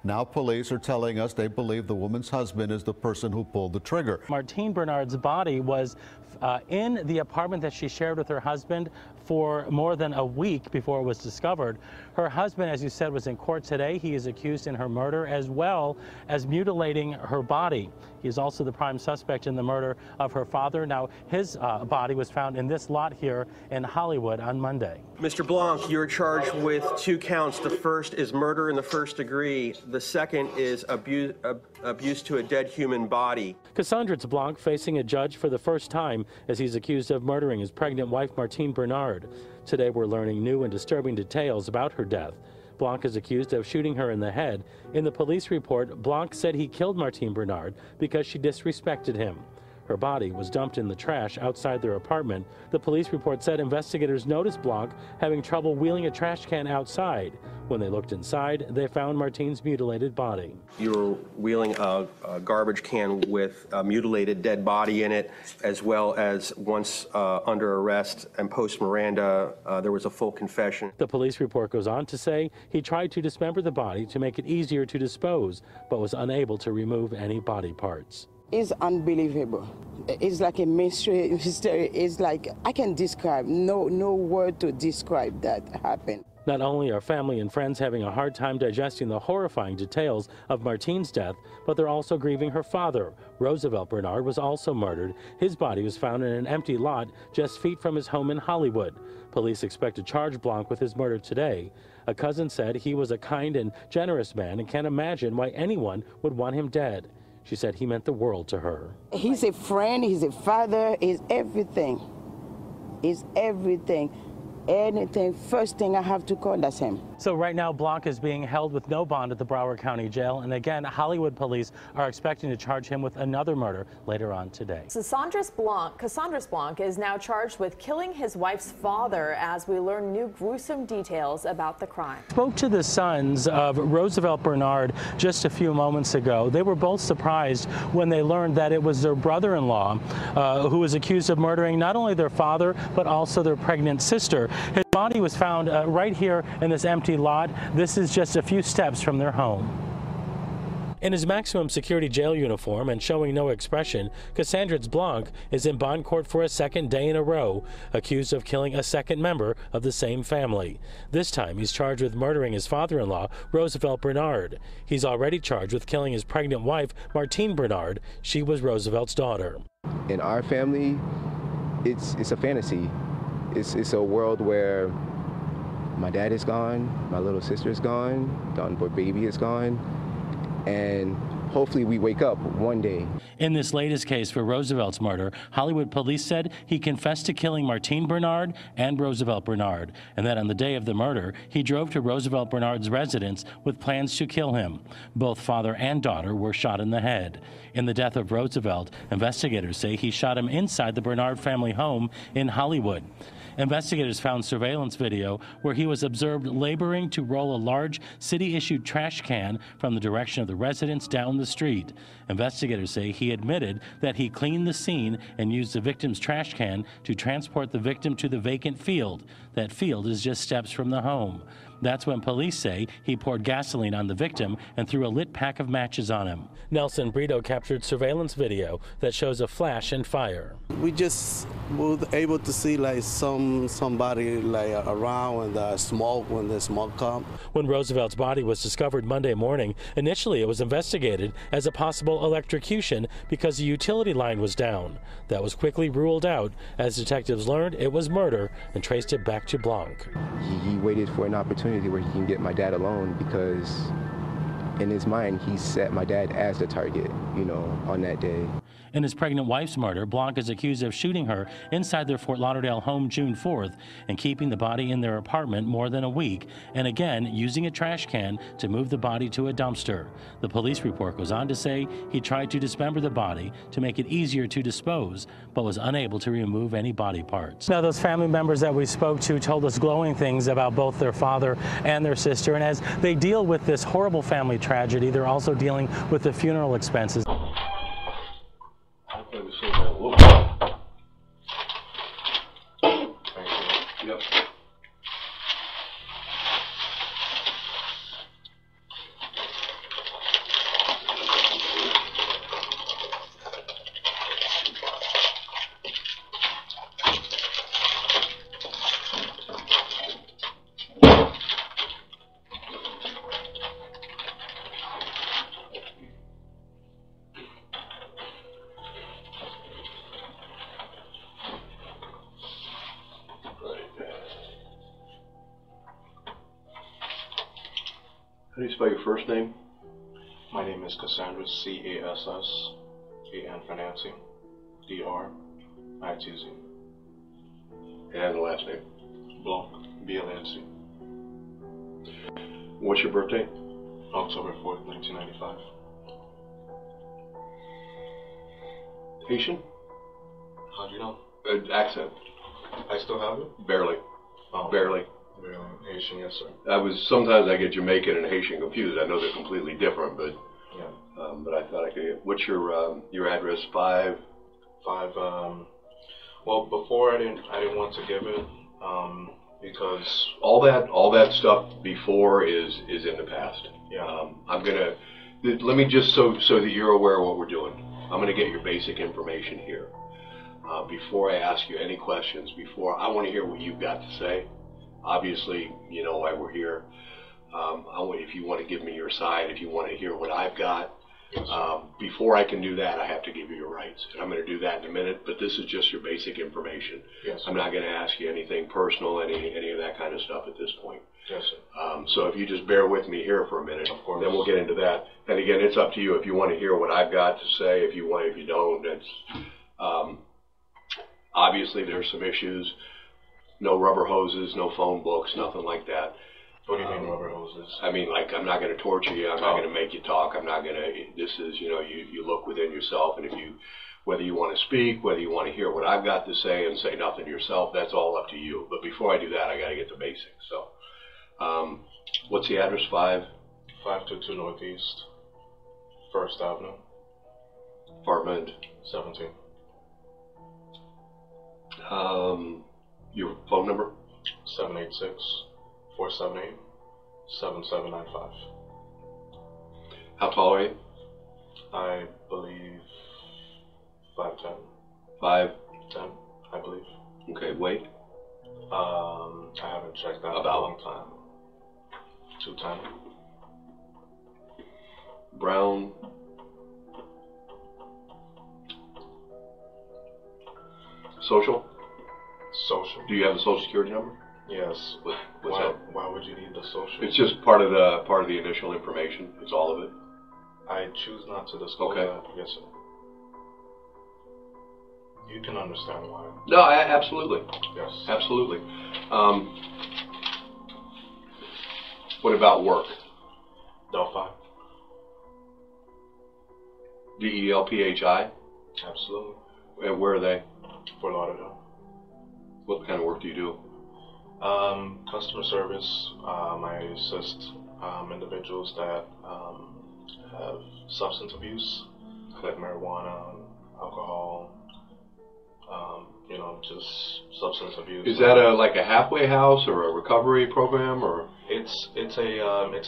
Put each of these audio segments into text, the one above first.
Now police are telling us they believe the woman's husband is the person who pulled the trigger. Martine Bernard's body was in the apartment that she shared with her husband for more than a week before it was discovered. Her husband, as you said, was in court today. He is accused in her murder as well as mutilating her body. He is also the prime suspect in the murder of her father. Now, his body was found in this lot here in Hollywood on Monday. Mr. Blanc, you're charged with 2 counts. The first is murder in the first degree. The second is abuse to a dead human body. Cassandritz Blanc facing a judge for the first time as he's accused of murdering his pregnant wife, Martine Bernard. Today we're learning new and disturbing details about her death. Blanc is accused of shooting her in the head. In the police report, Blanc said he killed Martine Bernard because she disrespected him. Her body was dumped in the trash outside their apartment. The police report said investigators noticed Blanc having trouble wheeling a trash can outside. When they looked inside, they found Martine's mutilated body. You were wheeling a garbage can with a mutilated dead body in it, as well as once under arrest and post Miranda, there was a full confession. The police report goes on to say he tried to dismember the body to make it easier to dispose, but was unable to remove any body parts. It's unbelievable. It's like a mystery. It's like I can describe. No word to describe that happened. Not only are family and friends having a hard time digesting the horrifying details of Martine's death, but they're also grieving her father. Roosevelt Bernard was also murdered. His body was found in an empty lot just feet from his home in Hollywood. Police expect to charge Blanc with his murder today. A cousin said he was a kind and generous man and can't imagine why anyone would want him dead. She said he meant the world to her. He's a friend, he's a father, he's everything. He's everything. Anything, first thing I have to call, that's him. So right now, Blanc is being held with no bond at the Broward County Jail. And again, Hollywood police are expecting to charge him with another murder later on today. Cassandritz Blanc is now charged with killing his wife's father as we learn new gruesome details about the crime. Spoke to the sons of Roosevelt Bernard just a few moments ago. They were both surprised when they learned that it was their brother-in-law who was accused of murdering not only their father, but also their pregnant sister. His body was found right here in this empty lot. This is just a few steps from their home. In his maximum security jail uniform and showing no expression, Cassandritz Blanc is in bond court for a second day in a row, accused of killing a second member of the same family. This time he's charged with murdering his father-in-law, Roosevelt Bernard. He's already charged with killing his pregnant wife, Martine Bernard. She was Roosevelt's daughter. In our family, it's a fantasy. It's a world where my dad is gone, my little sister is gone, the unborn baby is gone, and hopefully we wake up one day. In this latest case for Roosevelt's murder, Hollywood police said he confessed to killing Martine Bernard and Roosevelt Bernard, and that on the day of the murder, he drove to Roosevelt Bernard's residence with plans to kill him. Both father and daughter were shot in the head. In the death of Roosevelt, investigators say he shot him inside the Bernard family home in Hollywood. Investigators found surveillance video where he was observed laboring to roll a large city-issued trash can from the direction of the residence down the street. Investigators say he admitted that he cleaned the scene and used the victim's trash can to transport the victim to the vacant field. That field is just steps from the home. That's when police say he poured gasoline on the victim and threw a lit pack of matches on him. Nelson Brito captured surveillance video that shows a flash and fire. We just were able to see like somebody like around when the smoke come. When Roosevelt's body was discovered Monday morning, initially it was investigated as a possible electrocution because the utility line was down. That was quickly ruled out as detectives learned it was murder and traced it back to Blanc. He waited for an opportunity where he can get my dad alone because in his mind he set my dad as the target, on that day. In his pregnant wife's murder, Blanc is accused of shooting her inside their Fort Lauderdale home June 4th and keeping the body in their apartment more than a week, and again using a trash can to move the body to a dumpster. The police report goes on to say he tried to dismember the body to make it easier to dispose, but was unable to remove any body parts. Now, those family members that we spoke to told us glowing things about both their father and their sister, and as they deal with this horrible family tragedy, they're also dealing with the funeral expenses. Yep. How do you spell your first name? My name is Cassandritz, C-A-S-S-A-N for Nancy, D-R-I-T-Z. And the last name? Blanc, B-L-A-N-C. What's your birthday? October 4th, 1995. Haitian? How'd you know? Accent. I still have it? Barely. Oh, Barely. Barely. Haitian, yes, sir. Sometimes I get Jamaican and Haitian confused. I know they're completely different, but Yeah. but I thought I could. What's your address? 5. Well, before I didn't want to give it, because All that stuff before is in the past. Yeah. Let me just so that you're aware of what we're doing. I'm gonna get your basic information here. Before I ask you any questions, I want to hear what you've got to say. Obviously, you know why we're here. If you want to give me your side, if you want to hear what I've got, yes, before I can do that, I have to give you your rights. And I'm going to do that in a minute, but this is just your basic information. Yes, I'm not going to ask you anything personal, any of that kind of stuff at this point. Yes, sir. So if you just bear with me here for a minute, Of course. then we'll get into that. And again, it's up to you if you want to hear what I've got to say. If you don't, that's obviously there's some issues. No rubber hoses, no phone books, nothing like that. What do you mean rubber hoses? I mean, like, I'm not going to torture you. I'm not going to make you talk. I'm not going to. This is, you look within yourself, and whether you want to speak, whether you want to hear what I've got to say and say nothing yourself, that's all up to you. But before I do that, I got to get the basics. So, what's the address? 522 Northeast, 1st Avenue, Apartment 17. Your phone number? 786-478-7795. How tall are you? I believe 5'10". 5'10", I believe. Okay, weight? I haven't checked that in a long time. 210. Brown? Social? Social. Do you have a social security number? Yes. What's that? Why would you need the social? It's just part of the initial information. It's all of it. I choose not to disclose Okay. that. Yes, sir. You can understand why. No, absolutely. Yes. Absolutely. What about work? Delphi. DELPHI? Absolutely. And where are they? Fort Lauderdale. What kind of work do you do? Customer service. I assist individuals that have substance abuse, like marijuana, alcohol, just substance abuse. Is that like a halfway house or a recovery program, or? It's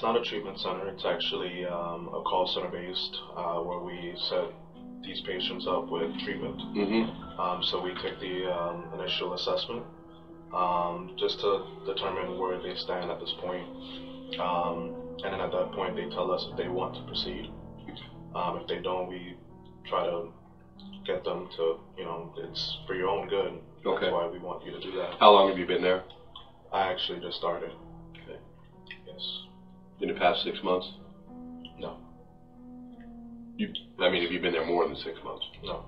not a treatment center. It's actually a call center based where we set these patients up with treatment. Mm-hmm. So we take the initial assessment just to determine where they stand at this point. And then at that point, they tell us if they want to proceed. If they don't, we try to get them to, it's for your own good. Okay. That's why we want you to do that. How long have you been there? I actually just started. Okay. Yes. In the past 6 months? No. Have you been there more than 6 months? No.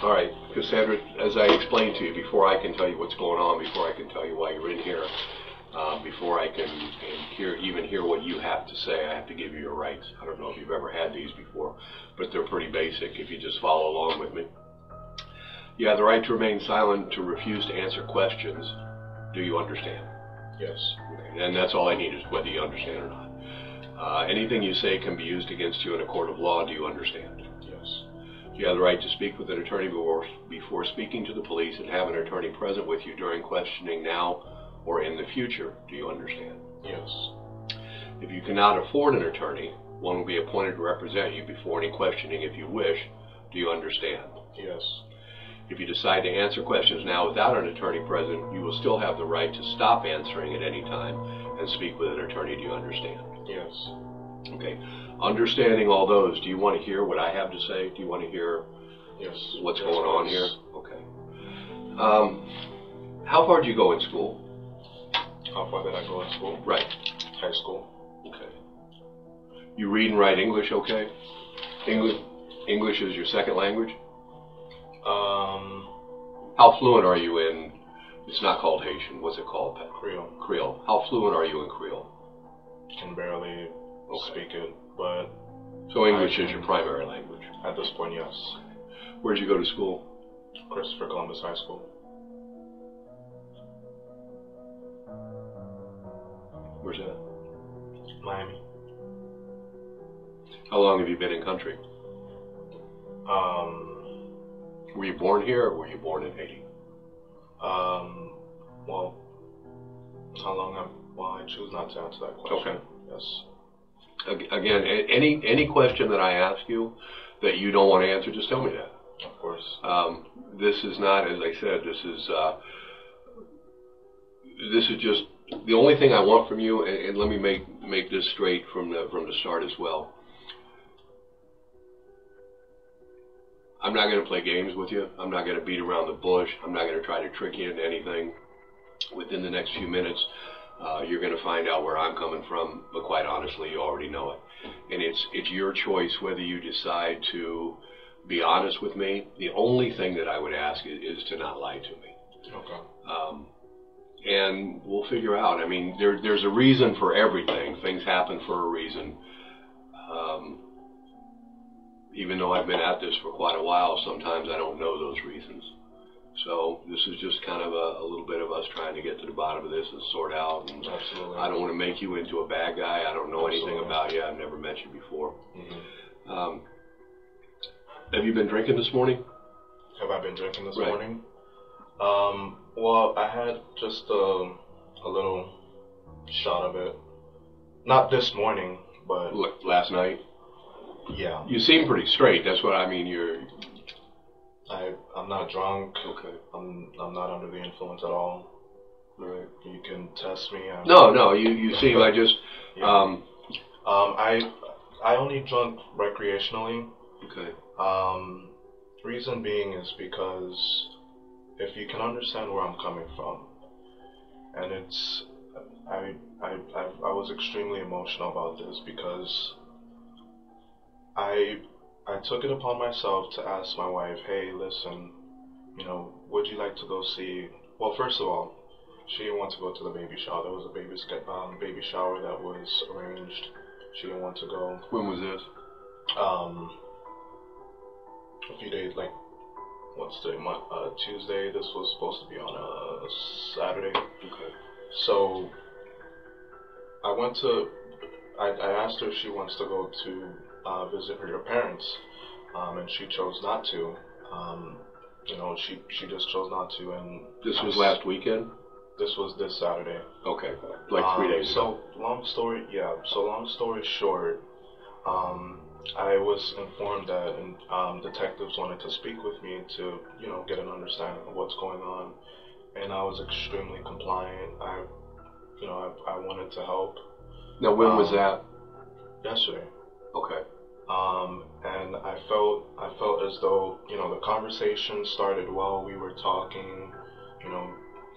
All right, Cassandra, as I explained to you, before I can tell you what's going on, before I can tell you why you're in here, before I can even hear what you have to say, I have to give you your rights. I don't know if you've ever had these before, but they're pretty basic if you just follow along with me. You have the right to remain silent, to refuse to answer questions. Do you understand? Yes. Okay. And that's all I need is whether you understand or not. Anything you say can be used against you in a court of law. Do you understand? Yes. You have the right to speak with an attorney before speaking to the police and have an attorney present with you during questioning now or in the future. Do you understand? Yes. If you cannot afford an attorney, one will be appointed to represent you before any questioning if you wish. Do you understand? Yes. If you decide to answer questions now without an attorney present, you will still have the right to stop answering at any time and speak with an attorney. Do you understand? Yes. Okay. Understanding all those, do you want to hear what I have to say? Do you want to hear what's going on here? Okay. How far did you go in school? How far did I go in school? Right. High school. Okay. You read and write English okay? English is your second language? How fluent are you in, it's not called Haitian, what's it called? Creole. Creole. How fluent are you in Creole? Can barely speak it, but... So English is your primary language? At this point, yes. Where'd you go to school? Christopher Columbus High School. Where's that? Miami. How long have you been in country? Were you born here or were you born in Haiti? Well, how long I choose not to answer that question. Okay. Yes. Again, any question that I ask you that you don't want to answer, just tell me that. Of course. This is not, as I said, this is just the only thing I want from you, and let me make this straight from the start as well. I'm not going to play games with you. I'm not going to beat around the bush. I'm not going to try to trick you into anything. Within the next few minutes, you're going to find out where I'm coming from, but quite honestly, you already know it. And it's your choice whether you decide to be honest with me. The only thing that I would ask is to not lie to me. Okay. And we'll figure out. I mean, there's a reason for everything. Things happen for a reason. Even though I've been at this for quite a while, sometimes I don't know those reasons. So this is just kind of a little bit of us trying to get to the bottom of this and sort out. And Absolutely. I don't want to make you into a bad guy. I don't know anything about you. I've never met you before. Mm-hmm. Have you been drinking this morning? Have I been drinking this morning? Well, I had just a little shot of it. Not this morning, but... Last night? Yeah. You seem pretty straight. That's what I mean. I'm not drunk. Okay. I'm not under the influence at all. Right. You can test me. No. You seem. I just. Yeah. I only drunk recreationally. Okay. Reason being is because if you can understand where I'm coming from, and it's I was extremely emotional about this because I took it upon myself to ask my wife, hey, listen, would you like to go see... Well, first of all, she didn't want to go to the baby shower. There was a baby shower that was arranged. She didn't want to go. When was this? A few days, what's today? Tuesday. This was supposed to be on a Saturday. Okay. So I asked her if she wants to go to visit her parents, and she chose not to. She just chose not to. And this was last weekend? This was this Saturday. Okay, 3 days ago. So long story short, I was informed that detectives wanted to speak with me to get an understanding of what's going on, and I was extremely compliant. I wanted to help. Now, when was that? Yesterday. Okay. And I felt as though, the conversation started well. We were talking,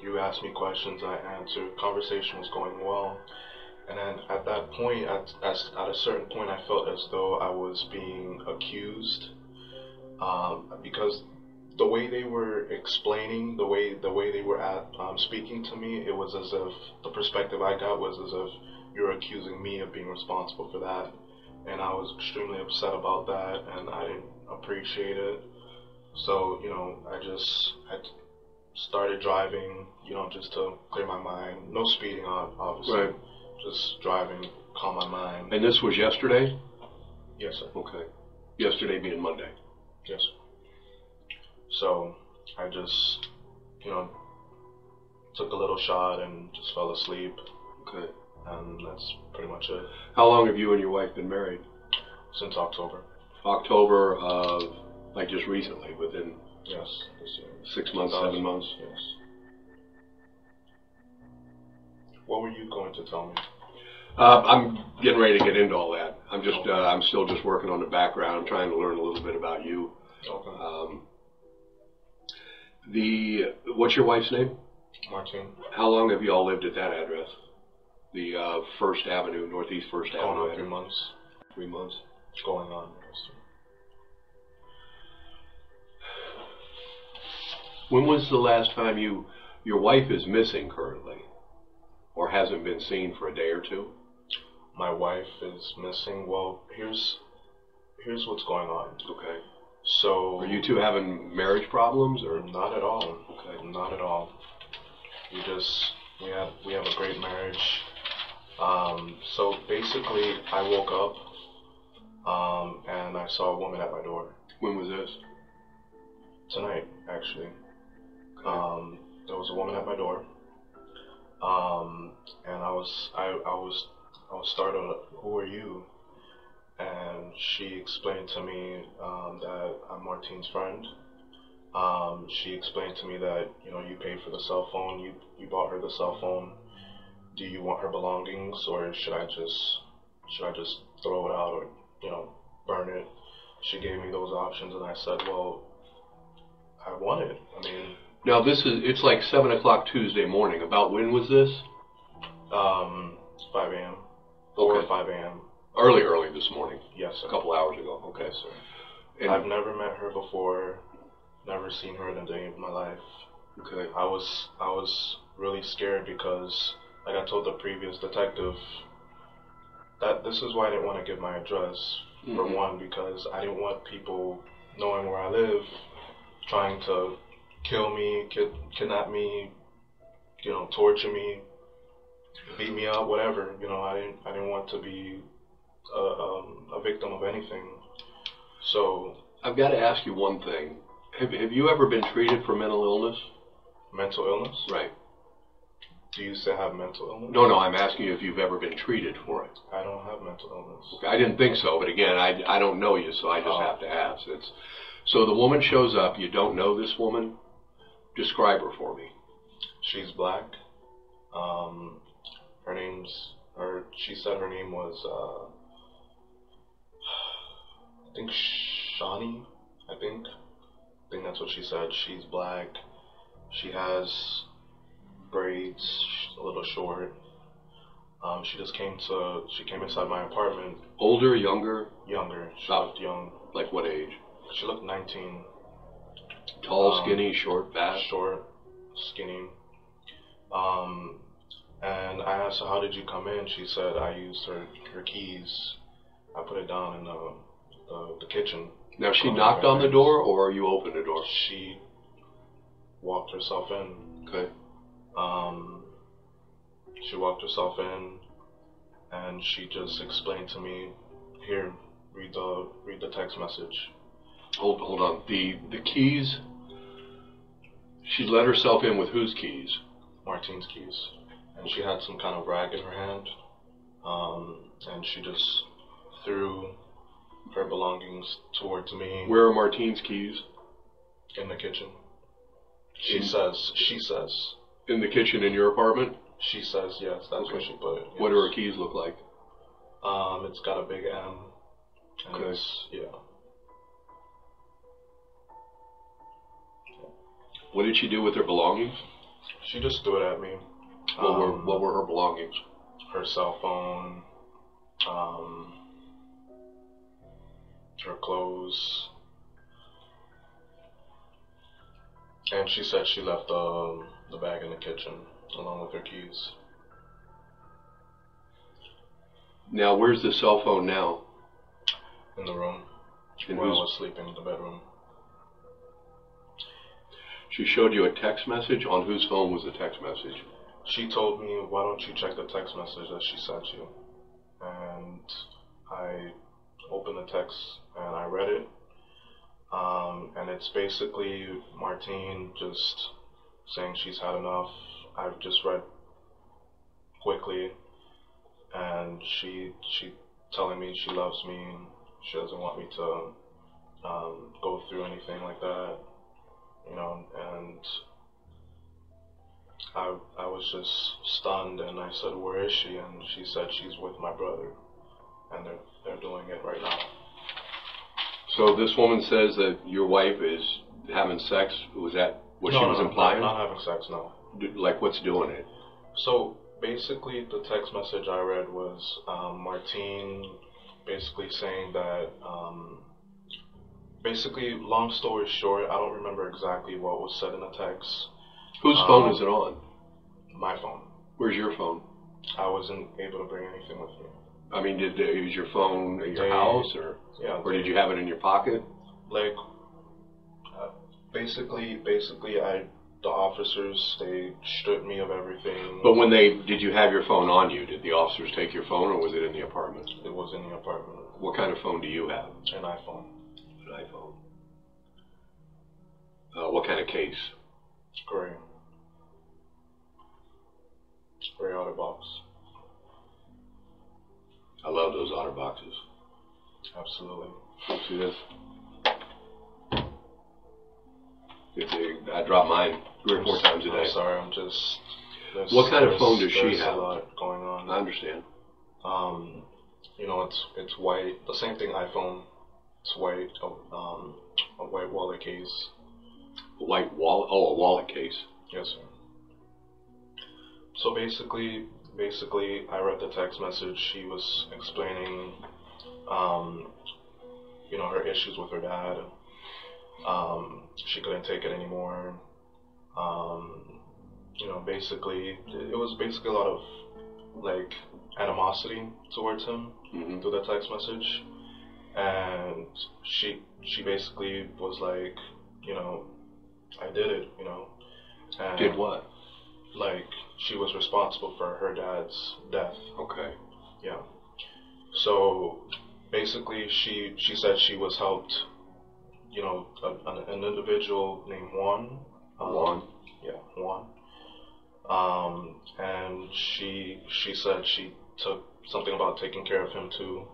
you asked me questions, I answered. Conversation was going well. And then at that point, at a certain point, I felt as though I was being accused, because the way they were explaining, the way they were speaking to me, it was as if the perspective I got was as if you're accusing me of being responsible for that. And I was extremely upset about that, and I didn't appreciate it. So, I started driving, just to clear my mind. No speeding, obviously. Right. Just driving, calm my mind. And this was yesterday? Yes, sir. Okay. Yesterday being Monday. Yes. So, I just, took a little shot and just fell asleep. Okay. And that's pretty much it. How long have you and your wife been married? Since October. October of, just recently, within... Yes, this year. 6 months, 7 months? Yes. What were you going to tell me? I'm getting ready to get into all that. I'm still just working on the background, trying to learn a little bit about you. Okay. What's your wife's name? Martine. How long have you all lived at that address? The First Avenue, Northeast First Avenue. Going on 3 months. 3 months. Going on. Yes. When was the last time your wife is missing currently, or hasn't been seen for a day or two? My wife is missing. Well, here's what's going on. Okay. So are you two having marriage problems, or not at all? Okay. Not at all. We have a great marriage. So basically, I woke up and I saw a woman at my door. When was this? Tonight, actually. Okay. There was a woman at my door, and I was startled. Who are you? And she explained to me that I'm Martine's friend. She explained to me that you paid for the cell phone. You bought her the cell phone. Do you want her belongings, or should I just throw it out, or burn it? She gave me those options, and I said, well, I want it. I mean. Now it's like 7 o'clock Tuesday morning. About when was this? 5 a.m. 4 Okay. or 5 a.m. Early this morning. Yes, sir. A couple hours ago. Okay. Yes, sir. And I've never met her before. Never seen her in a day of my life. Okay. I was really scared because, like I told the previous detective, that this is why I didn't want to give my address. Mm-hmm. For one, because I didn't want people knowing where I live, trying to kill me, kidnap me, torture me, beat me up, whatever. I didn't want to be a victim of anything. So I've got to ask you one thing. Have you ever been treated for mental illness? Mental illness? Right. Do you say I have mental illness? No, I'm asking you if you've ever been treated for it. I don't have mental illness. Okay, I didn't think so, but again, I don't know you, so I just have to ask. So the woman shows up. You don't know this woman. Describe her for me. She's black. She said her name was, I think Shawnee, I think that's what she said. She's black. She has braids, a little short. She came inside my apartment. Older, younger? Younger. She looked young. Like what age? She looked 19. Tall, skinny, short, fat? Short, skinny. And I asked her, how did you come in? She said, I used her keys. I put it down in the kitchen. Now, she knocked on the door, or you opened the door? She walked herself in. Okay. She walked herself in, and she just explained to me, here, read the text message. Hold on. The keys, she let herself in with whose keys? Martine's keys. And she had some kind of rag in her hand, and she just threw her belongings towards me. Where are Martine's keys? In the kitchen. She says. In the kitchen in your apartment? She says, yes, that's where she put it. Yes. What do her keys look like? It's got a big M. And Okay. Yeah. What did she do with her belongings? She just threw it at me. What were her belongings? Her cell phone, her clothes, and she said she left the bag in the kitchen along with her keys. Now, where's the cell phone now? In the room, where I was sleeping in the bedroom. She showed you a text message. On whose phone was the text message? She told me, why don't you check the text message that she sent you? And I opened the text and I read it. And it's basically Martine just saying she's had enough. I've just read quickly, and she telling me she loves me. She doesn't want me to go through anything like that, and I was just stunned, and I said, where is she? And she said she's with my brother, and they're doing it right now. So this woman says that your wife is having sex. Was that what she was implying? Not having sex, no. Like, what's doing it? So basically, the text message I read was Martine basically saying that, basically, long story short, I don't remember exactly what was said in the text. Whose phone is it on? My phone. Where's your phone? I wasn't able to bring anything with me. I mean, did they use your phone at your house, or or did you have it in your pocket? Like, basically, the officers, they stripped me of everything. But when did you have your phone on you? Did the officers take your phone, or was it in the apartment? It was in the apartment. What kind of phone do you have? An iPhone. An iPhone. What kind of case? Gray. Gray OtterBox. I love those OtterBoxes. Absolutely. See this? I drop mine 3 or 4 times a day. I'm sorry, I'm just... What kind of phone does she have? A lot going on. I understand. You know, it's white. The same thing iPhone. It's white. A white wallet case. A white wallet? Oh, a wallet case. Yes, sir. So basically, I read the text message. She was explaining, you know, her issues with her dad. She couldn't take it anymore. You know, basically, it was basically a lot of, like, animosity towards him through the text message. And she basically was like, you know, I did it, you know. And did what? Like, she was responsible for her dad's death. Okay. Yeah. So basically, she said she was helped. You know, an individual named Juan. Juan. Yeah, Juan. And she said she took something about taking care of him too.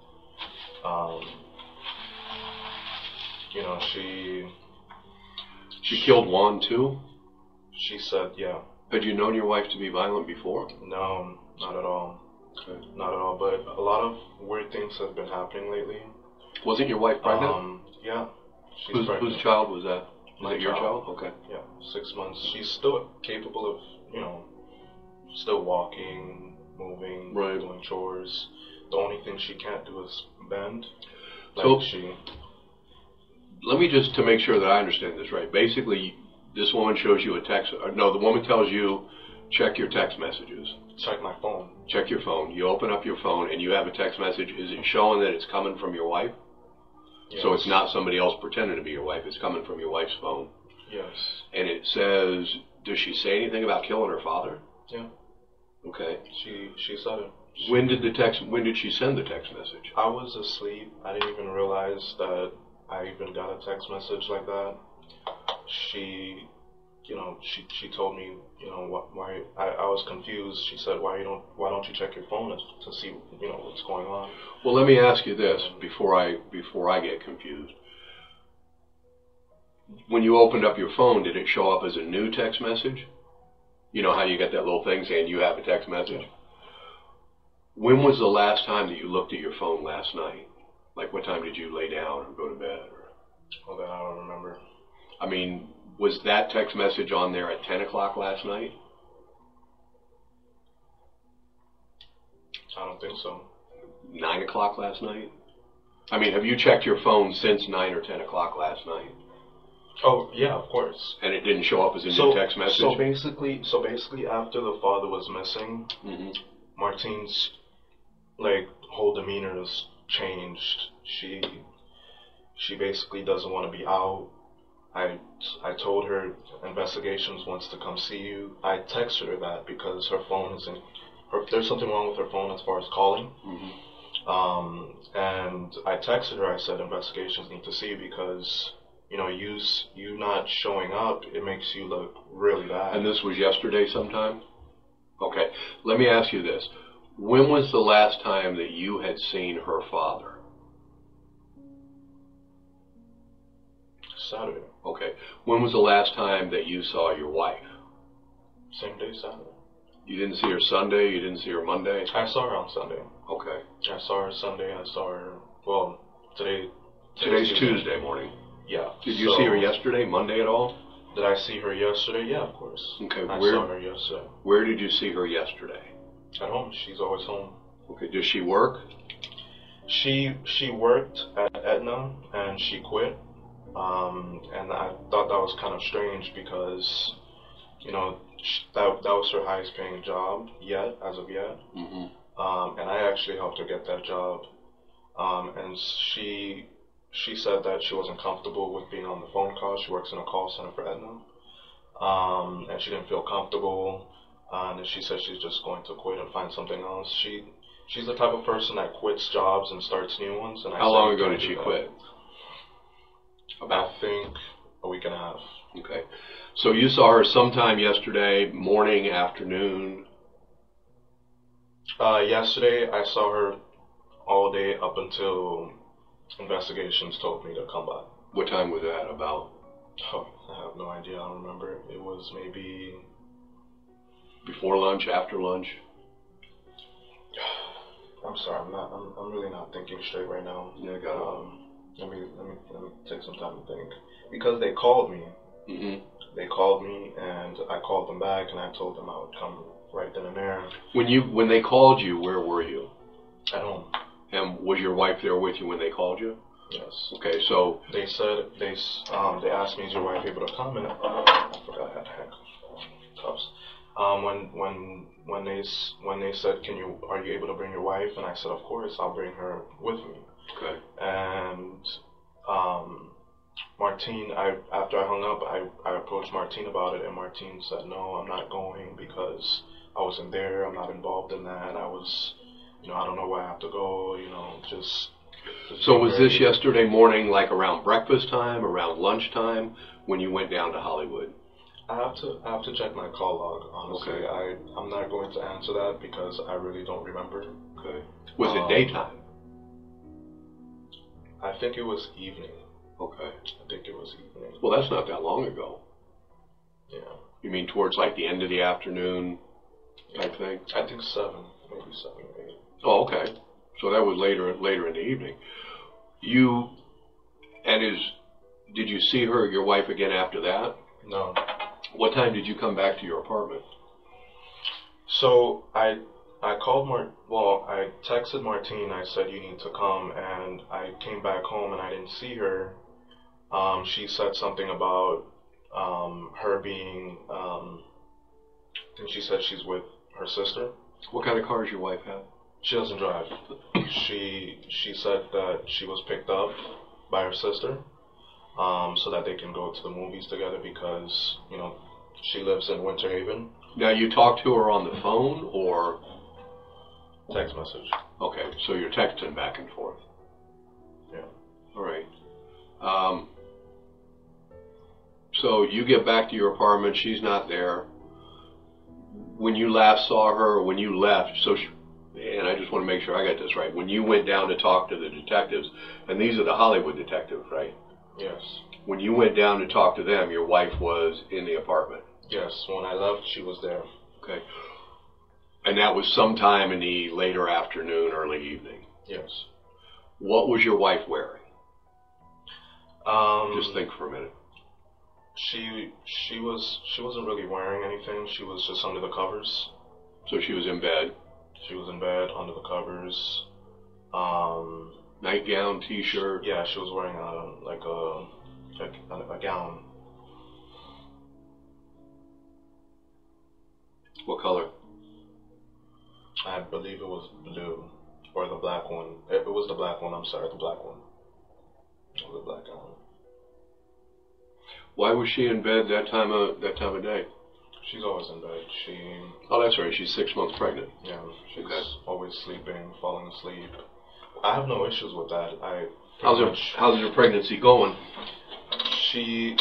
You know, she killed Juan too? She said, yeah. Had you known your wife to be violent before? No, not at all. Okay. Not at all, but a lot of weird things have been happening lately. Wasn't your wife pregnant? Yeah. She's pregnant. Whose child was that? Was it your child? Okay. Yeah, 6 months. She's still capable of, you know, still walking, moving, doing chores. The only thing she can't do is bend. Like let me just, to make sure that I understand this right. Basically, this woman shows you a text. No, the woman tells you, check your text messages. Check my phone. Check your phone. You open up your phone and you have a text message. Is it showing that it's coming from your wife? Yes. So it's not somebody else pretending to be your wife. It's coming from your wife's phone. Yes. And it says, does she say anything about killing her father? Yeah. Okay. She said it. When did she send the text message? I was asleep. I didn't even realize that I even got a text message like that. She told me, you know, why I was confused. She said, why don't you check your phone to see, you know, what's going on? Well, let me ask you this before I get confused. When you opened up your phone, did it show up as a new text message? You know how you get that little thing saying you have a text message? Yeah. When was the last time that you looked at your phone last night? Like, what time did you lay down or go to bed? Well, then I don't remember. I mean, was that text message on there at 10 o'clock last night? I don't think so. 9 o'clock last night? I mean, have you checked your phone since 9 or 10 o'clock last night? Oh, yeah, of course. And it didn't show up as a new text message? So basically, after the father was missing, Martine's, like, whole demeanor has changed. She basically doesn't want to be out. I told her investigations wants to come see you. I texted her that because her phone isn't. There's something wrong with her phone as far as calling. And I texted her. I said investigations need to see you because, you know, you not showing up, it makes you look really bad. And this was yesterday sometime? Okay. Let me ask you this. When was the last time that you had seen her father? Saturday. Okay. When was the last time that you saw your wife? Same day, Saturday. You didn't see her Sunday? You didn't see her Monday? I saw her on Sunday. Okay. I saw her Sunday. I saw her, well, Today's Tuesday morning. Yeah. Did you see her yesterday, Monday at all? Did I see her yesterday? Yeah, of course. Okay. I saw her yesterday. Where did you see her yesterday? At home. She's always home. Okay. Does she work? She worked at Aetna and she quit. And I thought that was kind of strange because, you know, that was her highest paying job as of yet. Mm-hmm. And I actually helped her get that job. And she said that she wasn't comfortable with being on the phone call. She works in a call center for Aetna. And she didn't feel comfortable. And she said she's just going to quit and find something else. She's the type of person that quits jobs and starts new ones. And How long ago did she quit? I think a week and a half. Okay. So you saw her sometime yesterday, morning, afternoon? Yesterday I saw her all day up until investigations told me to come by. What time was that about? Oh, I have no idea. I don't remember. It was maybe before lunch, after lunch? I'm sorry. I'm really not thinking straight right now. Yeah, got it. Let me take some time to think. Because they called me. Mm-hmm. They called me and I called them back and I told them I would come right then and there. When they called you, where were you? At home. And was your wife there with you when they called you? Yes. Okay, so they said they asked me, is your wife able to come? And I forgot I had cuffs. When they said, are you able to bring your wife? And I said, of course, I'll bring her with me. Okay. And Martine, after I hung up, I approached Martine about it, and Martine said, no, I'm not going because I wasn't there. I'm not involved in that. I was, I don't know where I have to go. Just so was this yesterday morning, like around breakfast time, around lunchtime, when you went down to Hollywood? I have to check my call log, honestly. Okay. I'm not going to answer that because I really don't remember. Okay. Was it daytime? I think it was evening. Okay. I think it was evening. Well, that's not that long ago. Yeah. You mean towards like the end of the afternoon type thing? I think 7, maybe 7 or 8. Oh, okay. So that was later in the evening. Did you see her, your wife, again after that? No. What time did you come back to your apartment? So I called I texted Martine. I said, you need to come, and I came back home and I didn't see her. She said something about her being, I think she said she's with her sister. What kind of car does your wife have? She doesn't drive. She said that she was picked up by her sister so that they can go to the movies together because, she lives in Winter Haven. Now, you talked to her on the phone or? Text message. Okay, so you're texting back and forth. Yeah. All right. So you get back to your apartment, she's not there. When you last saw her, or when you left, and I just want to make sure I got this right, when you went down to talk to the detectives, and these are the Hollywood detectives, right? Yes. When you went down to talk to them, your wife was in the apartment? Yes, when I left, she was there. Okay. And that was sometime in the later afternoon, early evening? Yes. What was your wife wearing? Just think for a minute. She wasn't really wearing anything. She was just under the covers. So she was in bed? She was in bed, under the covers. Nightgown, t-shirt? Yeah, she was wearing a gown. What color? I believe it was blue, or the black one. It was the black one, I'm sorry, the black one. It was a black gown. Why was she in bed that time of day? She's always in bed. Oh, that's right, she's 6 months pregnant. Yeah, she's always sleeping, falling asleep. I have no issues with that. How's your pregnancy going? She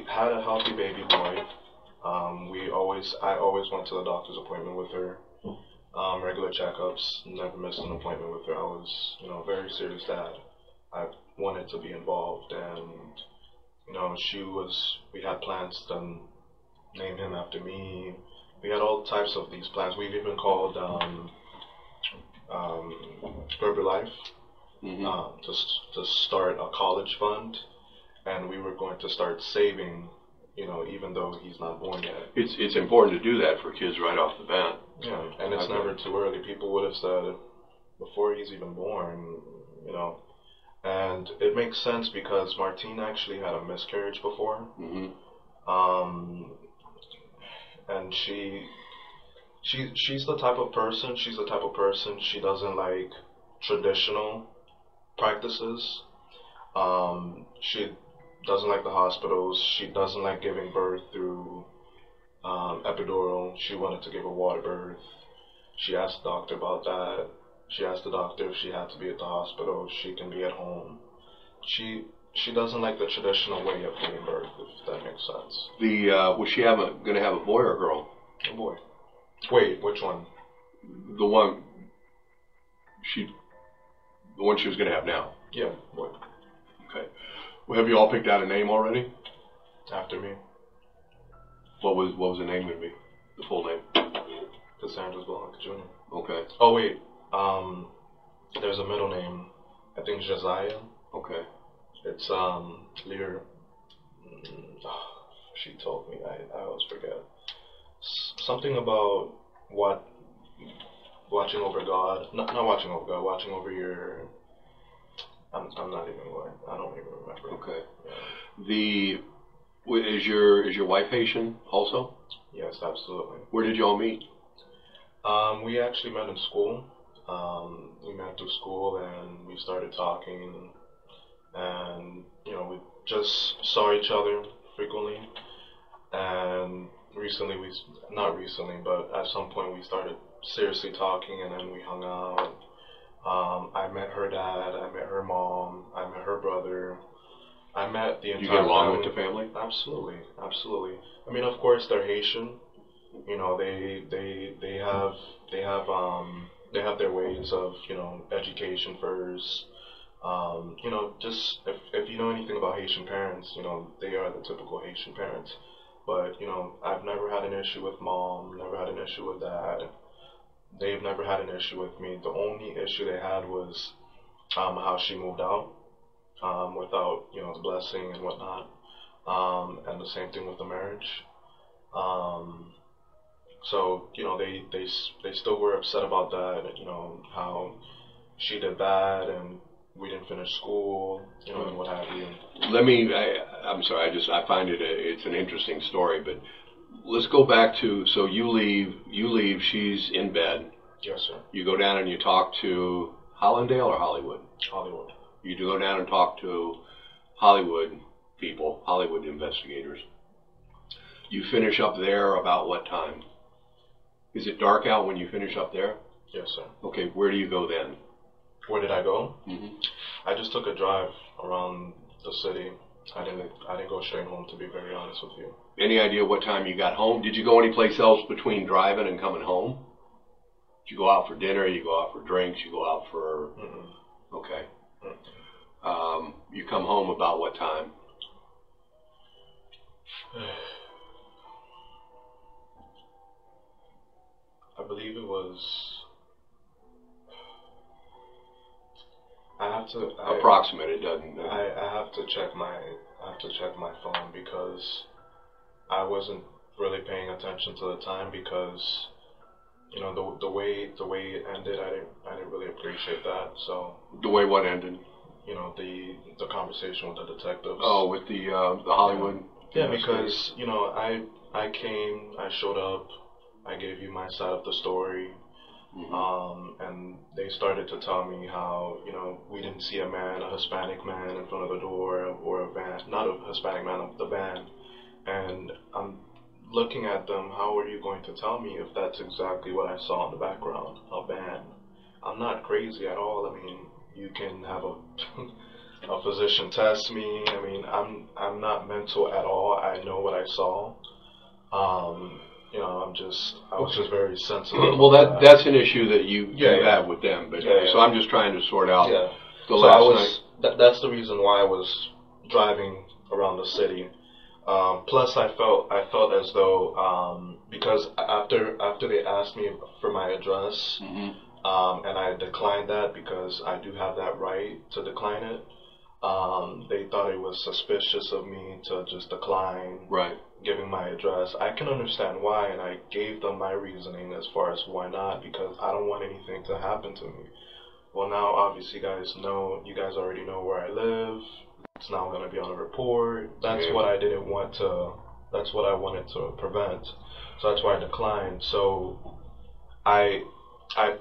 had a healthy baby boy. I always went to the doctor's appointment with her. Regular checkups, never missed an appointment with her. I was, very serious dad. I wanted to be involved, and we had plans to name him after me. We had all types of these plans. We've even called Herbalife to start a college fund, and we were going to start saving, even though he's not born yet. It's important to do that for kids right off the bat. Yeah, and it's never too early. People would have said before he's even born, and it makes sense because Martine actually had a miscarriage before. And she's the type of person. She doesn't like traditional practices. She doesn't like the hospitals. She doesn't like giving birth through epidural. She wanted to give a water birth. She asked the doctor about that. She asked the doctor if she had to be at the hospital, if she can be at home. She doesn't like the traditional way of giving birth, if that makes sense. Was she going to have a boy or a girl? A boy. Wait, which one? The one she was going to have now. Yeah, boy. Okay. Well, have you all picked out a name already? After me. What was the name going to be? The full name? Cassandritz Blanc Jr. Okay. Oh wait, there's a middle name. I think Josiah. Okay. It's Lear. She told me. I always forget. Something about watching over God. Not watching over God. Watching over your. I'm not even going. I don't even remember. Okay. Yeah. Is your wife Haitian also? Yes, absolutely. Where did you all meet? We actually met in school. We met through school and we started talking, and we just saw each other frequently. And not recently, but at some point we started seriously talking, and then we hung out. I met her dad, I met her mom, I met her brother. I met the entire family. You get along with the family? Absolutely, absolutely. I mean, of course, they're Haitian. They have their ways of education first. Just if you know anything about Haitian parents, they are the typical Haitian parents. But I've never had an issue with mom, never had an issue with dad. They've never had an issue with me. The only issue they had was how she moved out without the blessing and whatnot, and the same thing with the marriage. So they still were upset about that. How she did that and we didn't finish school, and what have you. I'm sorry. I find it's an interesting story, but let's go back to, so you leave, she's in bed. Yes, sir. You go down and you talk to Hollandale or Hollywood? Hollywood. You do go down and talk to Hollywood people, Hollywood investigators. You finish up there about what time? Is it dark out when you finish up there? Yes, sir. Okay, where do you go then? Where did I go? Mm-hmm. I just took a drive around the city. I didn't go straight home, to be very honest with you. Any idea what time you got home? Did you go anyplace else between driving and coming home? Did you go out for dinner? You go out for drinks? You go out for... Mm-mm. Okay. You come home about what time? I believe it was... Approximate, it doesn't... I have to check my phone because I wasn't really paying attention to the time because the way it ended, I didn't really appreciate that. So the way what ended? The conversation with the detectives. Oh, with the Hollywood. Yeah, because I came, I showed up, I gave you my side of the story. Mm-hmm. And they started to tell me how, we didn't see a Hispanic man in front of the door or a van, not a Hispanic man of the van. And I'm looking at them, how are you going to tell me if that's exactly what I saw in the background, a van? I'm not crazy at all. I mean, you can have a physician test me. I mean, I'm not mental at all. I know what I saw. I was just very sensitive. Well, that's an issue that you have with them, but so I'm just trying to sort out the last night. That's the reason why I was driving around the city. Plus, I felt as though because after they asked me for my address, mm-hmm. And I declined that because I do have that right to decline it. They thought it was suspicious of me to just decline giving my address. I can understand why, and I gave them my reasoning as far as why not, because I don't want anything to happen to me. Well, now obviously you guys already know where I live. It's now going to be on a report. That's what I didn't want to, that's what I wanted to prevent. So that's why I declined. So I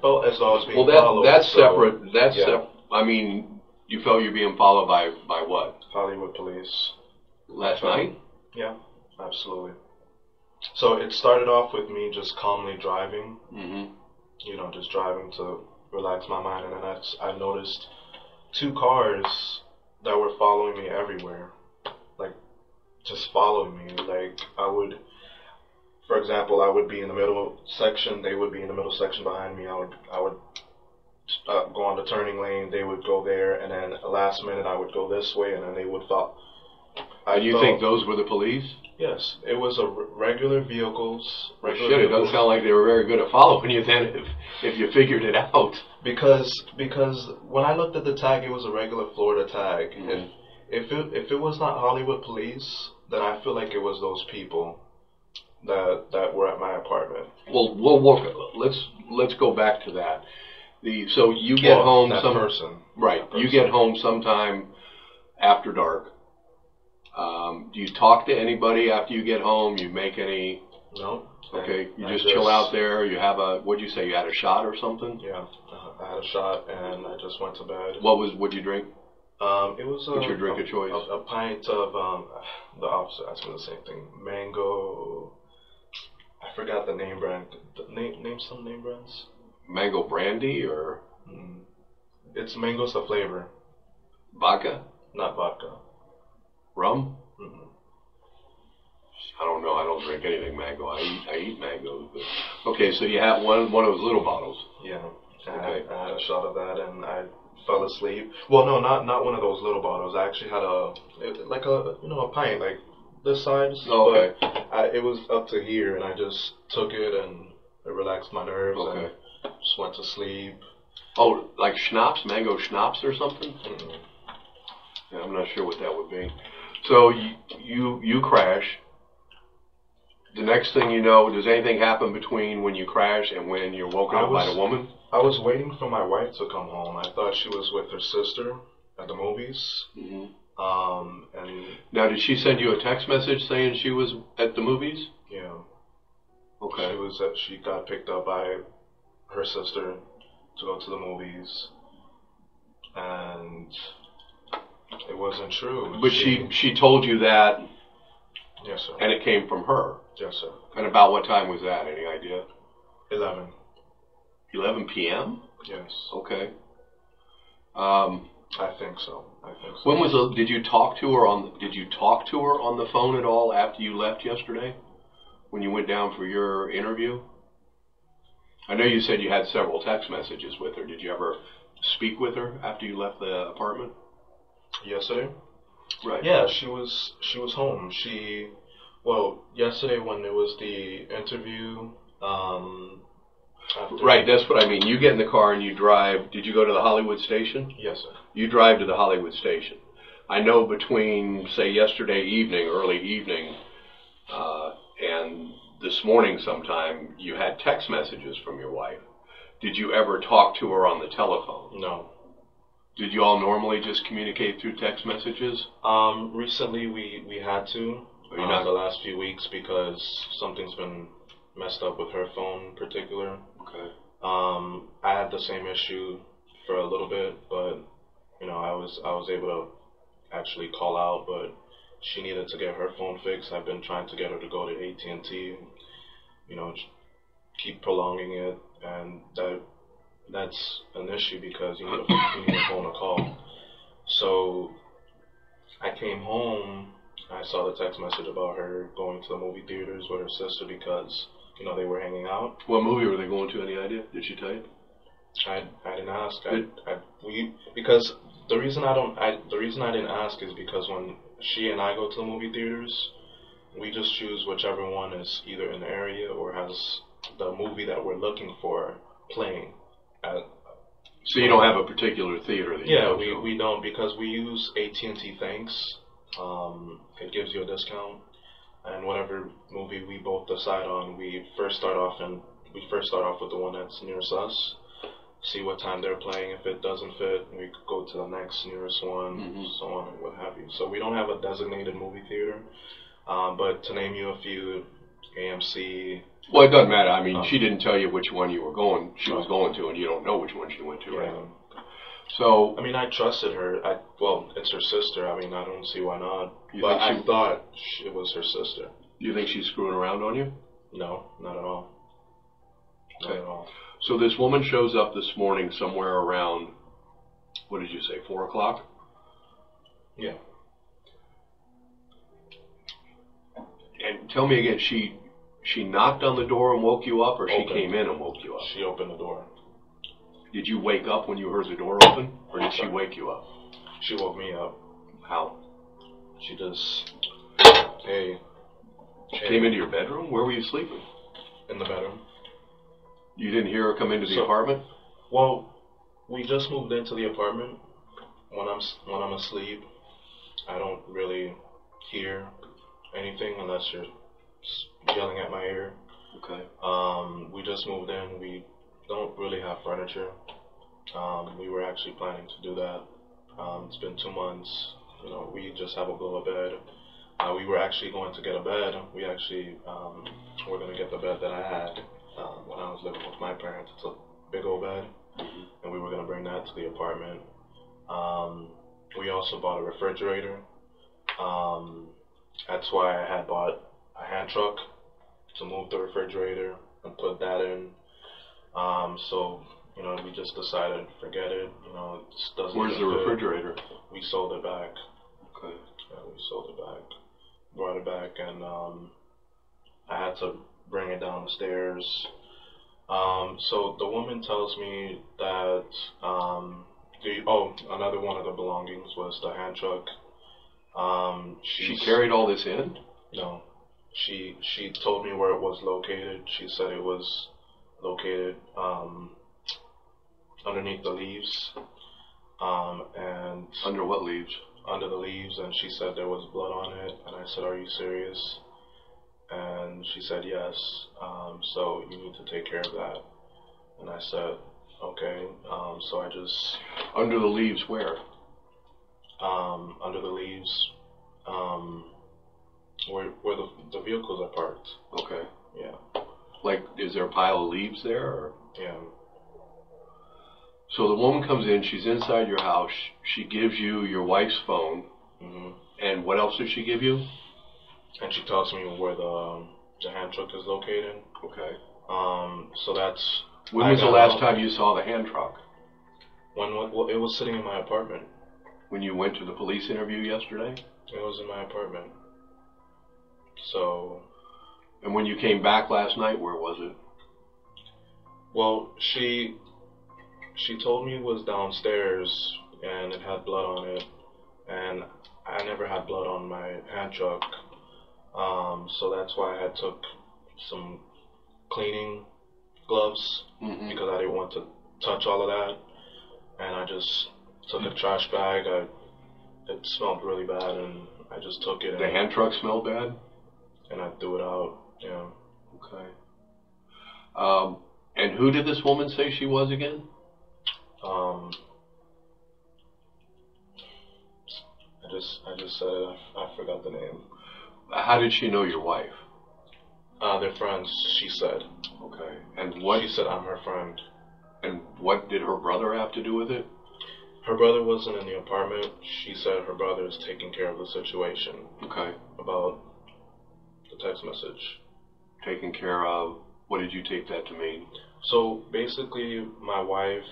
felt as though I was being followed. That's separate. That's separate. I mean, you felt you're being followed by what? Hollywood police. Last night? Yeah, absolutely. So it started off with me just calmly driving. You know, just driving to relax my mind, and then I noticed 2 cars that were following me everywhere, like just following me. Like for example, I would be in the middle section, they would be in the middle section behind me. I would go on the turning lane, they would go there, and then last minute I would go this way, and then they would follow. And you think those were the police? Yes, it was regular vehicles. It doesn't sound like they were very good at following you then, if you figured it out. Because when I looked at the tag, it was a regular Florida tag. If it was not Hollywood police, then I feel like it was those people that were at my apartment. Well, we'll work. Let's go back to that. So you get home You get home sometime after dark. Do you talk to anybody after you get home? You make any? No. Okay, you just chill out there. You have what'd you say? You had a shot or something? Yeah, I had a shot and I just went to bed. What'd you drink? It was what's your drink of choice? A pint of the opposite. That's the same thing. Mango. I forgot the name brand. Name some name brands. Mango brandy or? It's mango's the flavor. Vodka? Not vodka. Rum? I don't know. I don't drink anything mango. I eat mangoes. But okay, so you had one of those little bottles. Yeah. Okay. I had a shot of that and I fell asleep. Well, no, not one of those little bottles. I actually had a pint like this size. Oh, okay. But it was up to here, and I just took it and it relaxed my nerves. Okay. And just went to sleep. Oh, like schnapps, mango schnapps or something? Yeah, I'm not sure what that would be. So you crash. The next thing you know, does anything happen between when you crash and when you're woken up by the woman? I was waiting for my wife to come home. I thought she was with her sister at the movies. And now, did she send you a text message saying she was at the movies? Yeah. Okay. She got picked up by her sister to go to the movies, and it wasn't true. But she told you that. Yes, sir. And it came from her. Yes, sir. And about what time was that? Any idea? 11. 11 p.m. Yes. Okay. I think so. When did you talk to her on the phone at all after you left yesterday? When you went down for your interview? I know you said you had several text messages with her. Did you ever speak with her after you left the apartment? Yesterday? Right. Yeah, she was home. Yesterday when it was the interview, right, that's what I mean. You get in the car and you drive. Did you go to the Hollywood station? Yes, sir. You drive to the Hollywood station. I know between, say, yesterday evening, early evening, and this morning sometime, you had text messages from your wife. Did you ever talk to her on the telephone? No. Did you all normally just communicate through text messages? Recently we had to. The last few weeks because something's been messed up with her phone in particular. Okay. I had the same issue for a little bit, but I was able to actually call out, but she needed to get her phone fixed. I've been trying to get her to go to AT&T, keep prolonging it, and that's an issue because you need a phone to call. So I came home. I saw the text message about her going to the movie theaters with her sister because, they were hanging out. What movie were they going to? Any idea? Did she tell you? I didn't ask. Because the reason I didn't ask is because when she and I go to the movie theaters, we just choose whichever one is either in the area or has the movie that we're looking for playing So you don't have a particular theater that you go to? we don't, because we use AT&T Thanks. It gives you a discount, and whatever movie we both decide on, we first start off with the one that's nearest us, see what time they're playing. If it doesn't fit, we go to the next nearest one, so on and what have you. So we don't have a designated movie theater, but to name you a few, AMC. Well, it doesn't matter. I mean, she didn't tell you which one you were going. She was going to, and you don't know which one she went to, right? So, I mean, I trusted her. Well, it's her sister. I mean, I don't see why not. But I thought it was her sister. Do you think she's screwing around on you? No, not at all. Not at all. So this woman shows up this morning somewhere around, what did you say, 4 o'clock? Yeah. And tell me again, she knocked on the door and woke you up, or she came in and woke you up? She opened the door. Did you wake up when you heard the door open, or did she wake you up? She woke me up. How? She just, hey. She came into your bedroom? Where were you sleeping? In the bedroom. You didn't hear her come into the apartment? Well, we just moved into the apartment. When I'm asleep, I don't really hear anything unless you're yelling at my ear. Okay. We just moved in. We don't really have furniture. We were actually planning to do that. It's been 2 months. You know, we just have a blow-up bed. We were actually going to get a bed. We actually were going to get the bed that I had when I was living with my parents. It's a big old bed, and we were going to bring that to the apartment. We also bought a refrigerator. That's why I had bought a hand truck to move the refrigerator and put that in. So, you know, we just decided, forget it. You know, it just doesn't. Where's the refrigerator? We sold it back. Okay. Yeah, we sold it back. Brought it back, and I had to bring it down the stairs. So the woman tells me that another one of the belongings was the hand truck. She carried all this in? No. She told me where it was located. She said it was located underneath the leaves. And under what leaves? Under the leaves, and she said there was blood on it. And I said, "Are you serious?" And she said, "Yes. So you need to take care of that." And I said, "Okay." So I just under the leaves where? Under the leaves, where the vehicles are parked. Okay. Yeah. Like, is there a pile of leaves there? Or? Yeah. So the woman comes in, she's inside your house, she gives you your wife's phone, and what else does she give you? And she tells me where the hand truck is located. Okay. So that's... When was the last time you saw the hand truck? Well, it was sitting in my apartment. When you went to the police interview yesterday? It was in my apartment. So... And when you came back last night, where was it? Well, she told me it was downstairs and it had blood on it, and I never had blood on my hand truck, so that's why I took some cleaning gloves because I didn't want to touch all of that, and I just took a trash bag. It smelled really bad, and I just took it. The hand truck smelled bad? And I threw it out, yeah. Okay. And who did this woman say she was again? I just said it. I forgot the name. How did she know your wife? They're friends, she said. Okay. And what? She said I'm her friend. And what did her brother have to do with it? Her brother wasn't in the apartment. She said her brother is taking care of the situation. Okay. About the text message. Taking care of? What did you take that to mean? So basically, my wife,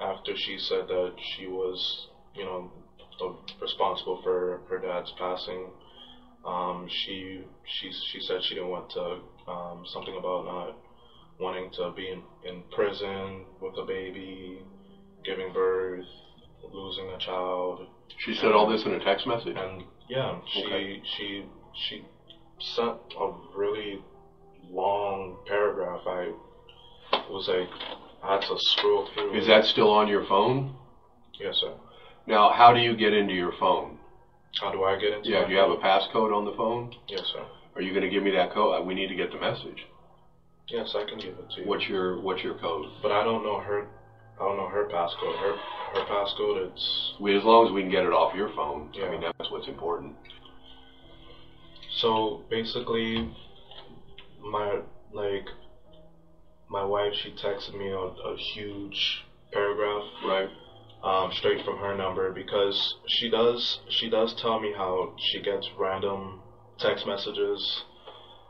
after she said that she was, you know, responsible for her dad's passing, she said she didn't want to, something about not wanting to be in prison with a baby, giving birth, losing a child. She said all this in a text message? And yeah, she sent a really long paragraph. It was like I had to scroll through. Is that still on your phone? Yes, sir. Now, how do you get into your phone? How do I get into Yeah, my do you have a phone? passcode on the phone? Yes, sir. Are you going to give me that code? We need to get the message. Yes, I can give it to you. What's your code? But I don't know her passcode. Her passcode, it's... As long as we can get it off your phone. Yeah. I mean, that's what's important. So basically, my wife, she texted me a huge paragraph, right? Straight from her number, because she does tell me how she gets random text messages,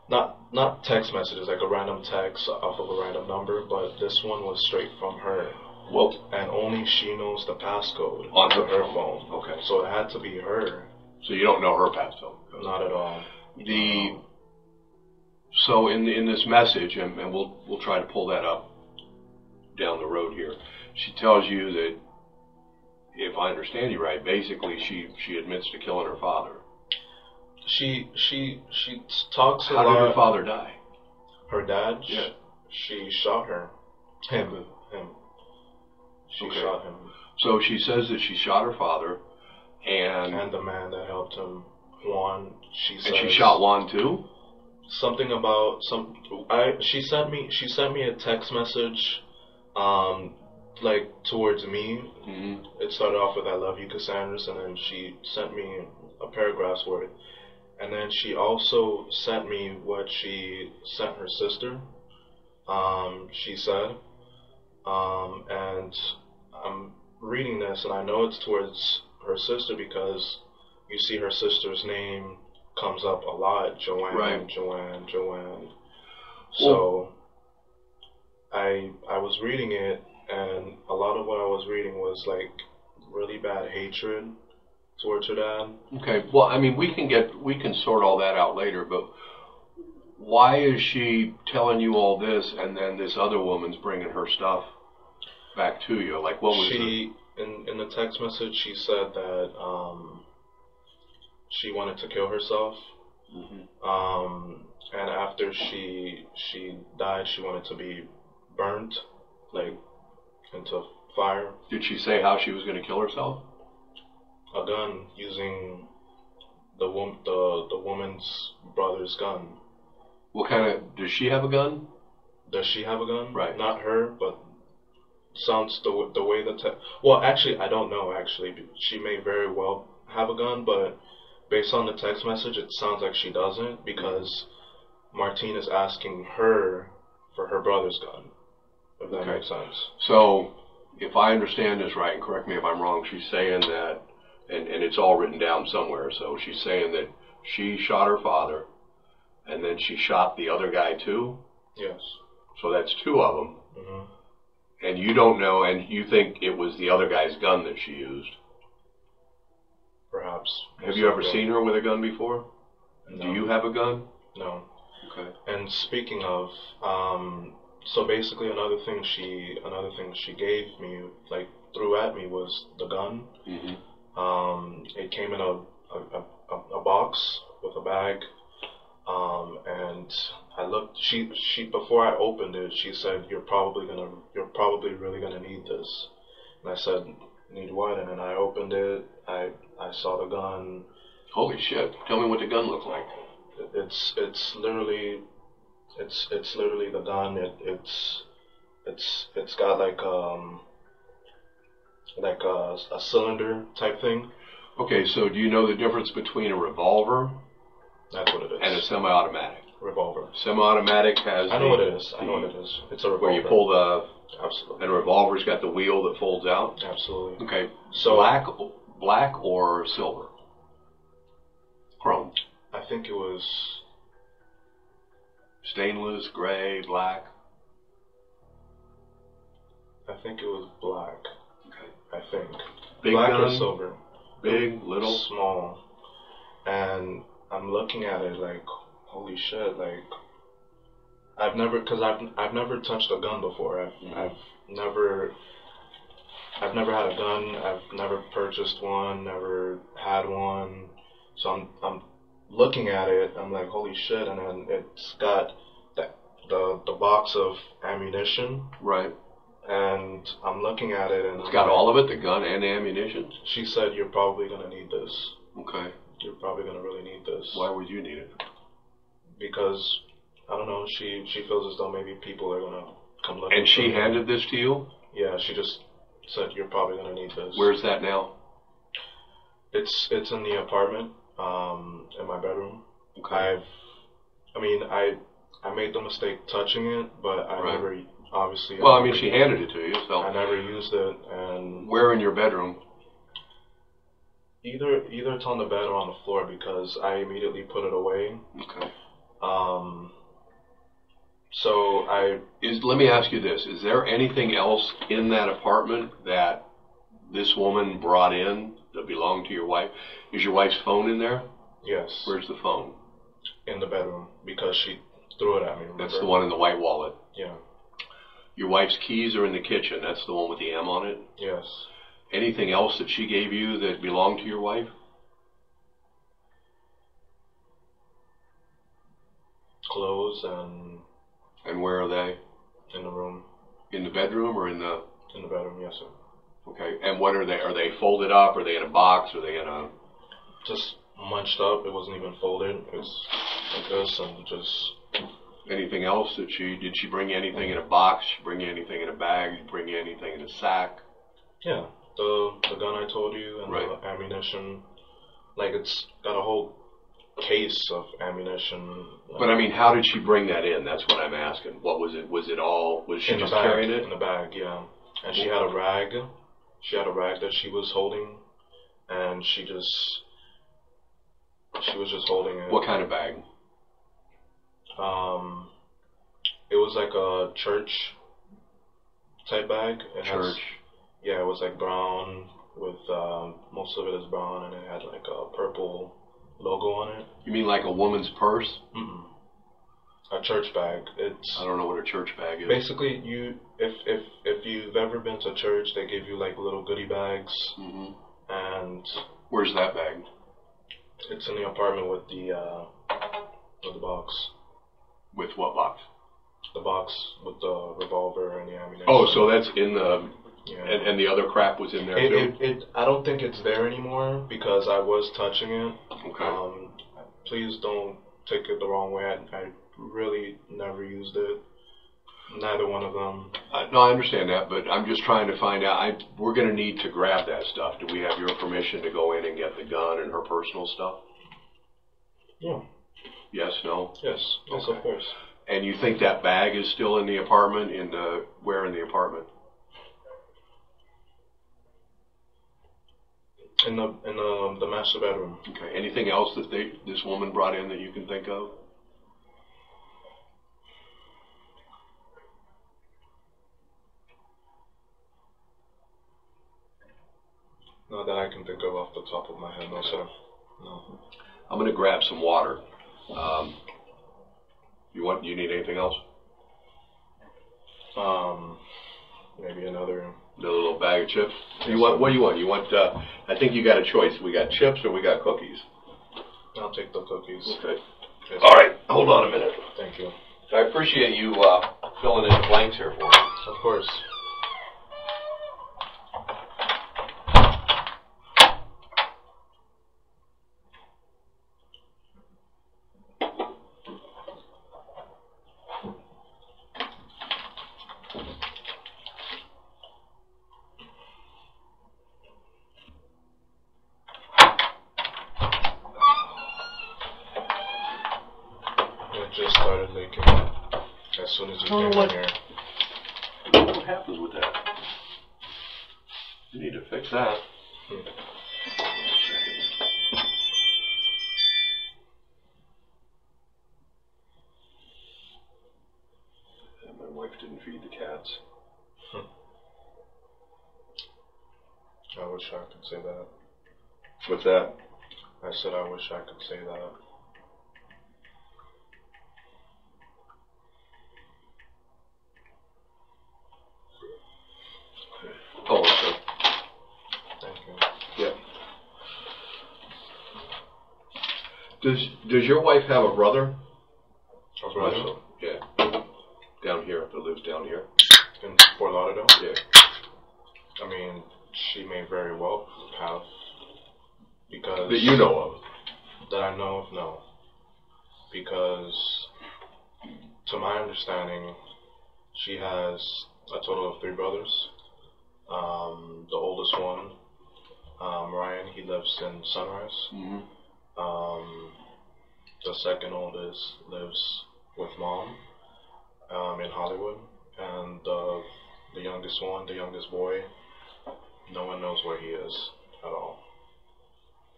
not text messages like a random text off of a random number, but this one was straight from her. Well, and only she knows the passcode on to her phone. Okay. So it had to be her. So you don't know her passcode? Not at all. So in this message, and we'll try to pull that up down the road here. She tells you that, if I understand you right, basically she admits to killing her father. She talks a lot. How did her father die? Her dad? Yeah. She shot her. Him. She shot him. So she says that she shot her father, and the man that helped him, Juan. And she shot Juan too? Something about she sent me a text message, like towards me. Mm-hmm. It started off with "I love you, Cassandritz," and then she sent me a paragraph's worth, and then she also sent me what she sent her sister. She said, and I'm reading this, and I know it's towards her sister because you see her sister's name comes up a lot, Joanne, right. Joanne. So I was reading it, and a lot of what I was reading was like really bad hatred towards her dad. Okay, well, I mean, we can sort all that out later, but why is she telling you all this, and then this other woman's bringing her stuff back to you? Like, what was in the text message, she said that she wanted to kill herself. Mm-hmm. And after she died, she wanted to be burnt, like into fire. Did she say how she was going to kill herself? A gun, using the woman's brother's gun. What kind of? Does she have a gun? Does she have a gun? Right. Not her, but sounds the way well, actually, I don't know. Actually, she may very well have a gun, but based on the text message, it sounds like she doesn't, because Martine is asking her for her brother's gun, if that makes sense. So, if I understand this right, and correct me if I'm wrong, she's saying that, and it's all written down somewhere, so she's saying that she shot her father, and then she shot the other guy too? Yes. So that's two of them. Mm-hmm. And you don't know, and you think it was the other guy's gun that she used? Perhaps. Have you ever seen her with a gun before? No. Do you have a gun? No. Okay. And speaking of, so basically another thing she gave me, like threw at me, was the gun. Mm-hmm. It came in a box with a bag, and I looked. She before I opened it, she said, "You're probably really gonna need this." And I said, "Need what?" And then I opened it. I saw the gun. Holy shit! Tell me what the gun looked like. It's literally the gun. It's got like a cylinder type thing. Okay, so do you know the difference between a revolver? That's what it is. And a semi-automatic. Revolver. Semi-automatic has. I know what it is. I know what it is. It's a revolver. Where you pull the. Absolutely. And a revolver's got the wheel that folds out. Absolutely. Okay. So black or silver? Chrome. I think it was stainless, gray, black. I think it was black. Okay. I think. Big black gun, or silver. Big, little, small. And I'm looking at it like, holy shit! Like, I've never touched a gun before. I've never had a gun. I've never purchased one. Never had one. So I'm looking at it. I'm like, holy shit! And then it's got the box of ammunition. Right. And I'm looking at it, and it's got all of it, the gun and the ammunition? She said, you're probably going to need this. Okay. You're probably going to really need this. Why would you need it? Because, I don't know, she feels as though maybe people are going to come looking. And she handed this to you? Yeah, she just said, you're probably going to need this. Where's that now? It's in the apartment, in my bedroom. Okay. I made the mistake touching it, but I never, obviously. Well, I mean, she handed it to you, so. I never used it, and. Where in your bedroom? Either it's on the bed or on the floor, because I immediately put it away. Okay. Let me ask you this: is there anything else in that apartment that this woman brought in that belonged to your wife? Is your wife's phone in there? Yes. Where's the phone? In the bedroom, because she threw it at me. Remember? That's the one in the white wallet. Yeah. Your wife's keys are in the kitchen. That's the one with the M on it? Yes. Anything else that she gave you that belonged to your wife? Clothes and... And where are they? In the room. In the bedroom or in the... In the bedroom, yes, sir. Okay, and what are they? Are they folded up? Are they in a box? Are they in a... Just munched up. It wasn't even folded. It's like this and just... Anything else that did she bring you anything in a box? Did she bring you anything in a bag? Did she bring you anything in a sack? Yeah, the gun I told you and right. The ammunition. Like, it's got a whole case of ammunition. But I mean, how did she bring that in? That's what I'm asking. What was it? Was it all? Was she just carrying it in the bag? Yeah, and she had a rag. She had a rag that she was holding, and she was just holding it. What kind of bag? It was like a church type bag. Church. Yeah, it was like brown with most of it is brown, and it had like a purple logo on it. You mean like a woman's purse? Mm-mm. A church bag. I don't know what a church bag is. Basically, if you've ever been to church, they give you like little goodie bags. Mm-hmm. And where's that bag? It's in the apartment with the box. With what box? The box with the revolver and the ammunition. Oh, so that's in the... Yeah. And the other crap was in there too? I don't think it's there anymore because I was touching it. Okay. Please don't take it the wrong way. I really never used it. Neither one of them. No, I understand that, but I'm just trying to find out. We're going to need to grab that stuff. Do we have your permission to go in and get the gun and her personal stuff? Yeah. Yes, no? Yes, yes, okay. Of course. And you think that bag is still in the apartment? Where in the apartment? In the master bedroom. Okay. Anything else that this woman brought in that you can think of? Not that I can think of off the top of my head, no, sir. No. I'm going to grab some water. You need anything else? Maybe another little bag of chips. What do you want? You want? I think you got a choice. We got chips or we got cookies. I'll take the cookies. Okay. Yes. All right. Hold on a minute. Thank you. I appreciate you filling in the blanks here for me. Of course. Just started leaking as soon as you came in here. What happened with that? You need to fix that. And my wife didn't feed the cats. I wish I could say that. What's that? I said I wish I could say that. Oh, okay. Thank you. Yeah. Does your wife have a brother? A brother? Yeah. Down here, that lives down here. In Fort Lauderdale? Yeah. I mean, she may very well have, because... That you know of? That I know of, no. Because, to my understanding, she has a total of 3 brothers. The oldest one, Ryan, he lives in Sunrise. The second oldest lives with mom in Hollywood. And the youngest one, the youngest boy, no one knows where he is at all.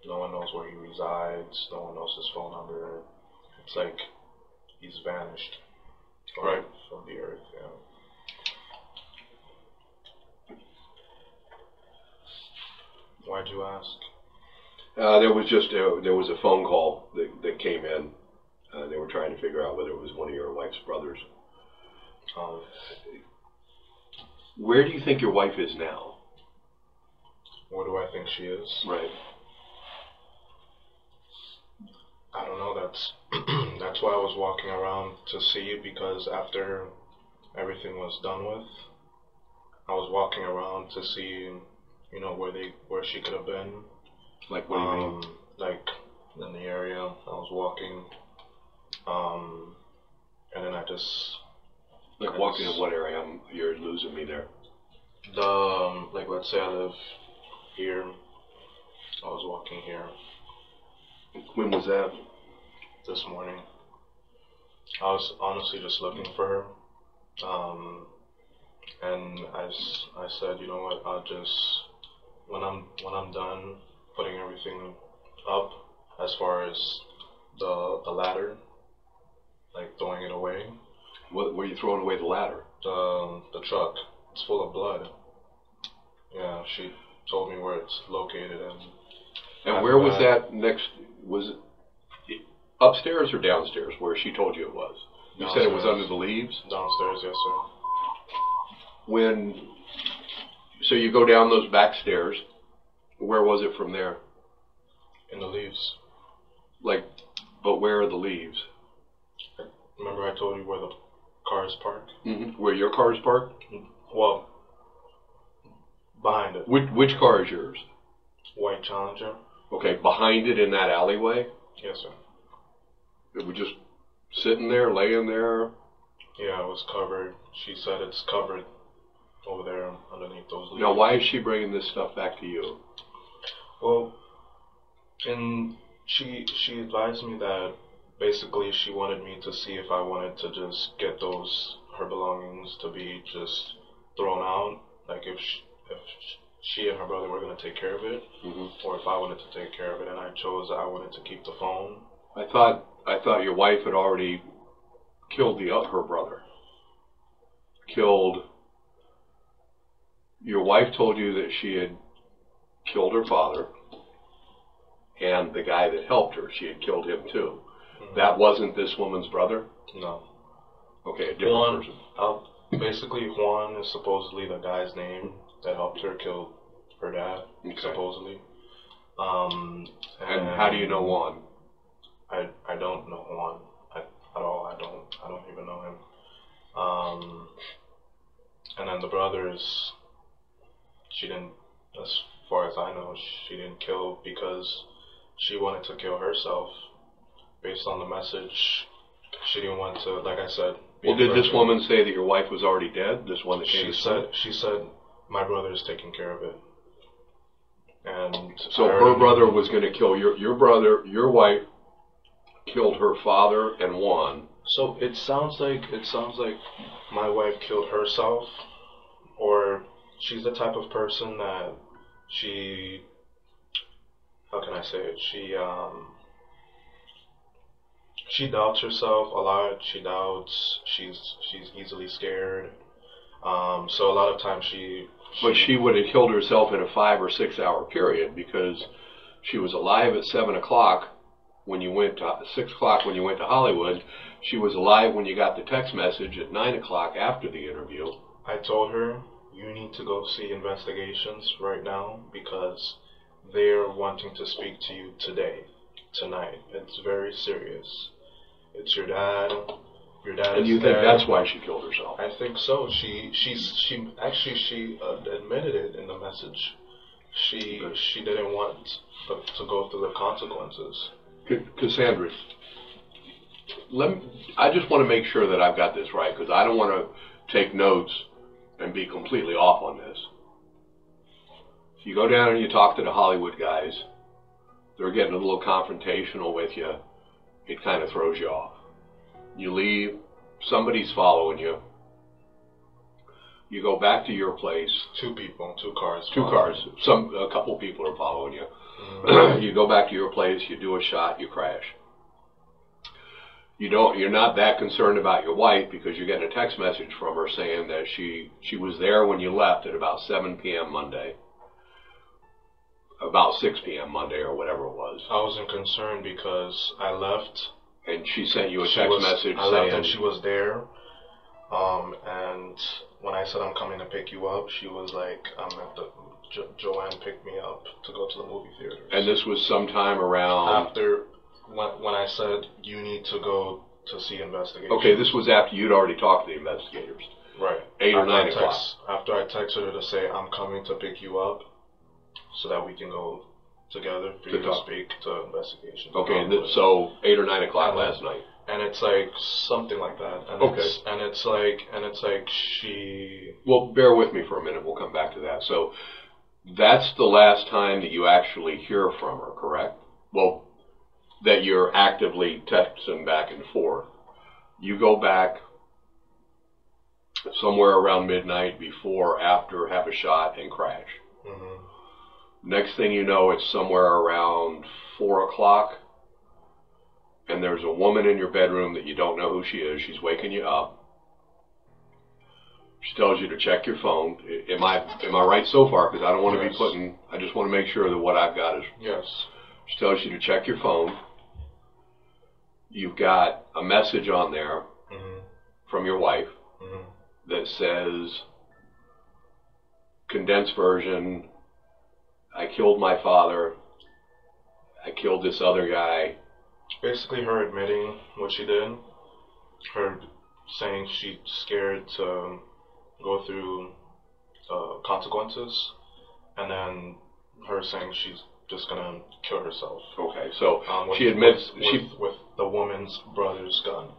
No one knows where he resides. No one knows his phone number. It's like he's vanished from the earth. Yeah. Why'd you ask? There was a phone call that came in. They were trying to figure out whether it was one of your wife's brothers. Where do you think your wife is now? Where do I think she is? Right. I don't know. That's why I was walking around to see, because after everything was done with, I was walking around to see, you know, where she could have been. Like what do you mean? Like in the area. I was walking, and then I just. Like walking in what area? You're losing me there. Like let's say I live here. I was walking here. When was that? This morning. I was honestly just looking for her. And I said, you know what, I'll just, when I'm done putting everything up, as far as the ladder, like throwing it away. What were you throwing away the ladder? The truck. It's full of blood. Yeah, she told me where it's located. And where was that next? Was it upstairs or downstairs where she told you it was? You said it was under the leaves? Downstairs, yes, sir. So you go down those back stairs. Where was it from there? In the leaves. But where are the leaves? Remember I told you where the car is parked? Mm-hmm. Where your car is parked? Well, behind it. Which car is yours? White Challenger. Okay, behind it in that alleyway? Yes, sir. It was just sitting there, laying there? Yeah, it was covered. She said it's covered over there underneath those leaves. Now, why is she bringing this stuff back to you? Well, and she advised me that basically she wanted me to see if I wanted to just get her belongings to be just thrown out, like if she and her brother were going to take care of it, or if I wanted to take care of it, and I chose I wanted to keep the phone. I thought your wife had already killed her brother. Your wife told you that she had killed her father, and the guy that helped her, she had killed him too. That wasn't this woman's brother? No. Okay, a different person. Basically, Juan is supposedly the guy's name that helped her kill her dad, supposedly. And how do you know Juan? I don't know Juan at all. I don't even know him. And then the brothers, she didn't, as far as I know, she didn't kill because she wanted to kill herself. Based on the message, she didn't want to, like I said. Well, did this woman say that your wife was already dead? This one that came to She said, my brother is taking care of it. And so her brother was going to kill your brother. Your wife killed her father and Juan. So it sounds like my wife killed herself, or she's the type of person that how can I say it? She doubts herself a lot. She's easily scared. So a lot of times But she would have killed herself in a 5 or 6 hour period, because she was alive at 7 o'clock when you went to 6 o'clock when you went to Hollywood. She was alive when you got the text message at 9 o'clock after the interview. I told her, you need to go see investigations right now, because they're wanting to speak to you tonight. It's very serious. It's your dad, your dad And is you think there. that's why she killed herself? I think so. She admitted it in the message. She didn't want to go through the consequences. Cassandra, I just want to make sure that I've got this right, because I don't want to take notes and be completely off on this. If you go down and you talk to the Hollywood guys, they're getting a little confrontational with you, it kind of throws you off. You leave, somebody's following you. You go back to your place. Two cars. A couple people are following you. Mm-hmm. You go back to your place, you do a shot, you crash. You're not that concerned about your wife, because you're getting a text message from her saying that she was there when you left at about 7 p.m. Monday. About 6 p.m. Monday or whatever it was. I wasn't concerned because I left. And she sent you a text message I left and she was there. And when I said I'm coming to pick you up, she was like, I'm at the Joanne picked me up to go to the movie theater. And this was sometime around after when I said you need to go to see investigators. Okay, this was after you'd already talked to the investigators. Right. 8 or 9 o'clock. After I texted her to say I'm coming to pick you up, so that we can go together for you to speak to investigation. Okay, so 8 or 9 o'clock last night. And it's like something like that. And okay. It's like she. Well, bear with me for a minute. We'll come back to that. So that's the last time that you actually hear from her, correct? Well, that you're actively texting back and forth. You go back somewhere around midnight, before, after, have a shot, and crash. Mm-hmm. Next thing you know, it's somewhere around 4 o'clock, and there's a woman in your bedroom that you don't know who she is. She's waking you up. She tells you to check your phone. Am I right so far? Because I don't want to be putting. I just want to make sure that what I've got is. Yes. She tells you to check your phone. You've got a message on there from your wife that says, condensed version, I killed my father, I killed this other guy. Basically her admitting what she did, her saying she's scared to go through consequences, and then her saying she's just gonna kill herself. Okay, so she admits with the woman's brother's gun.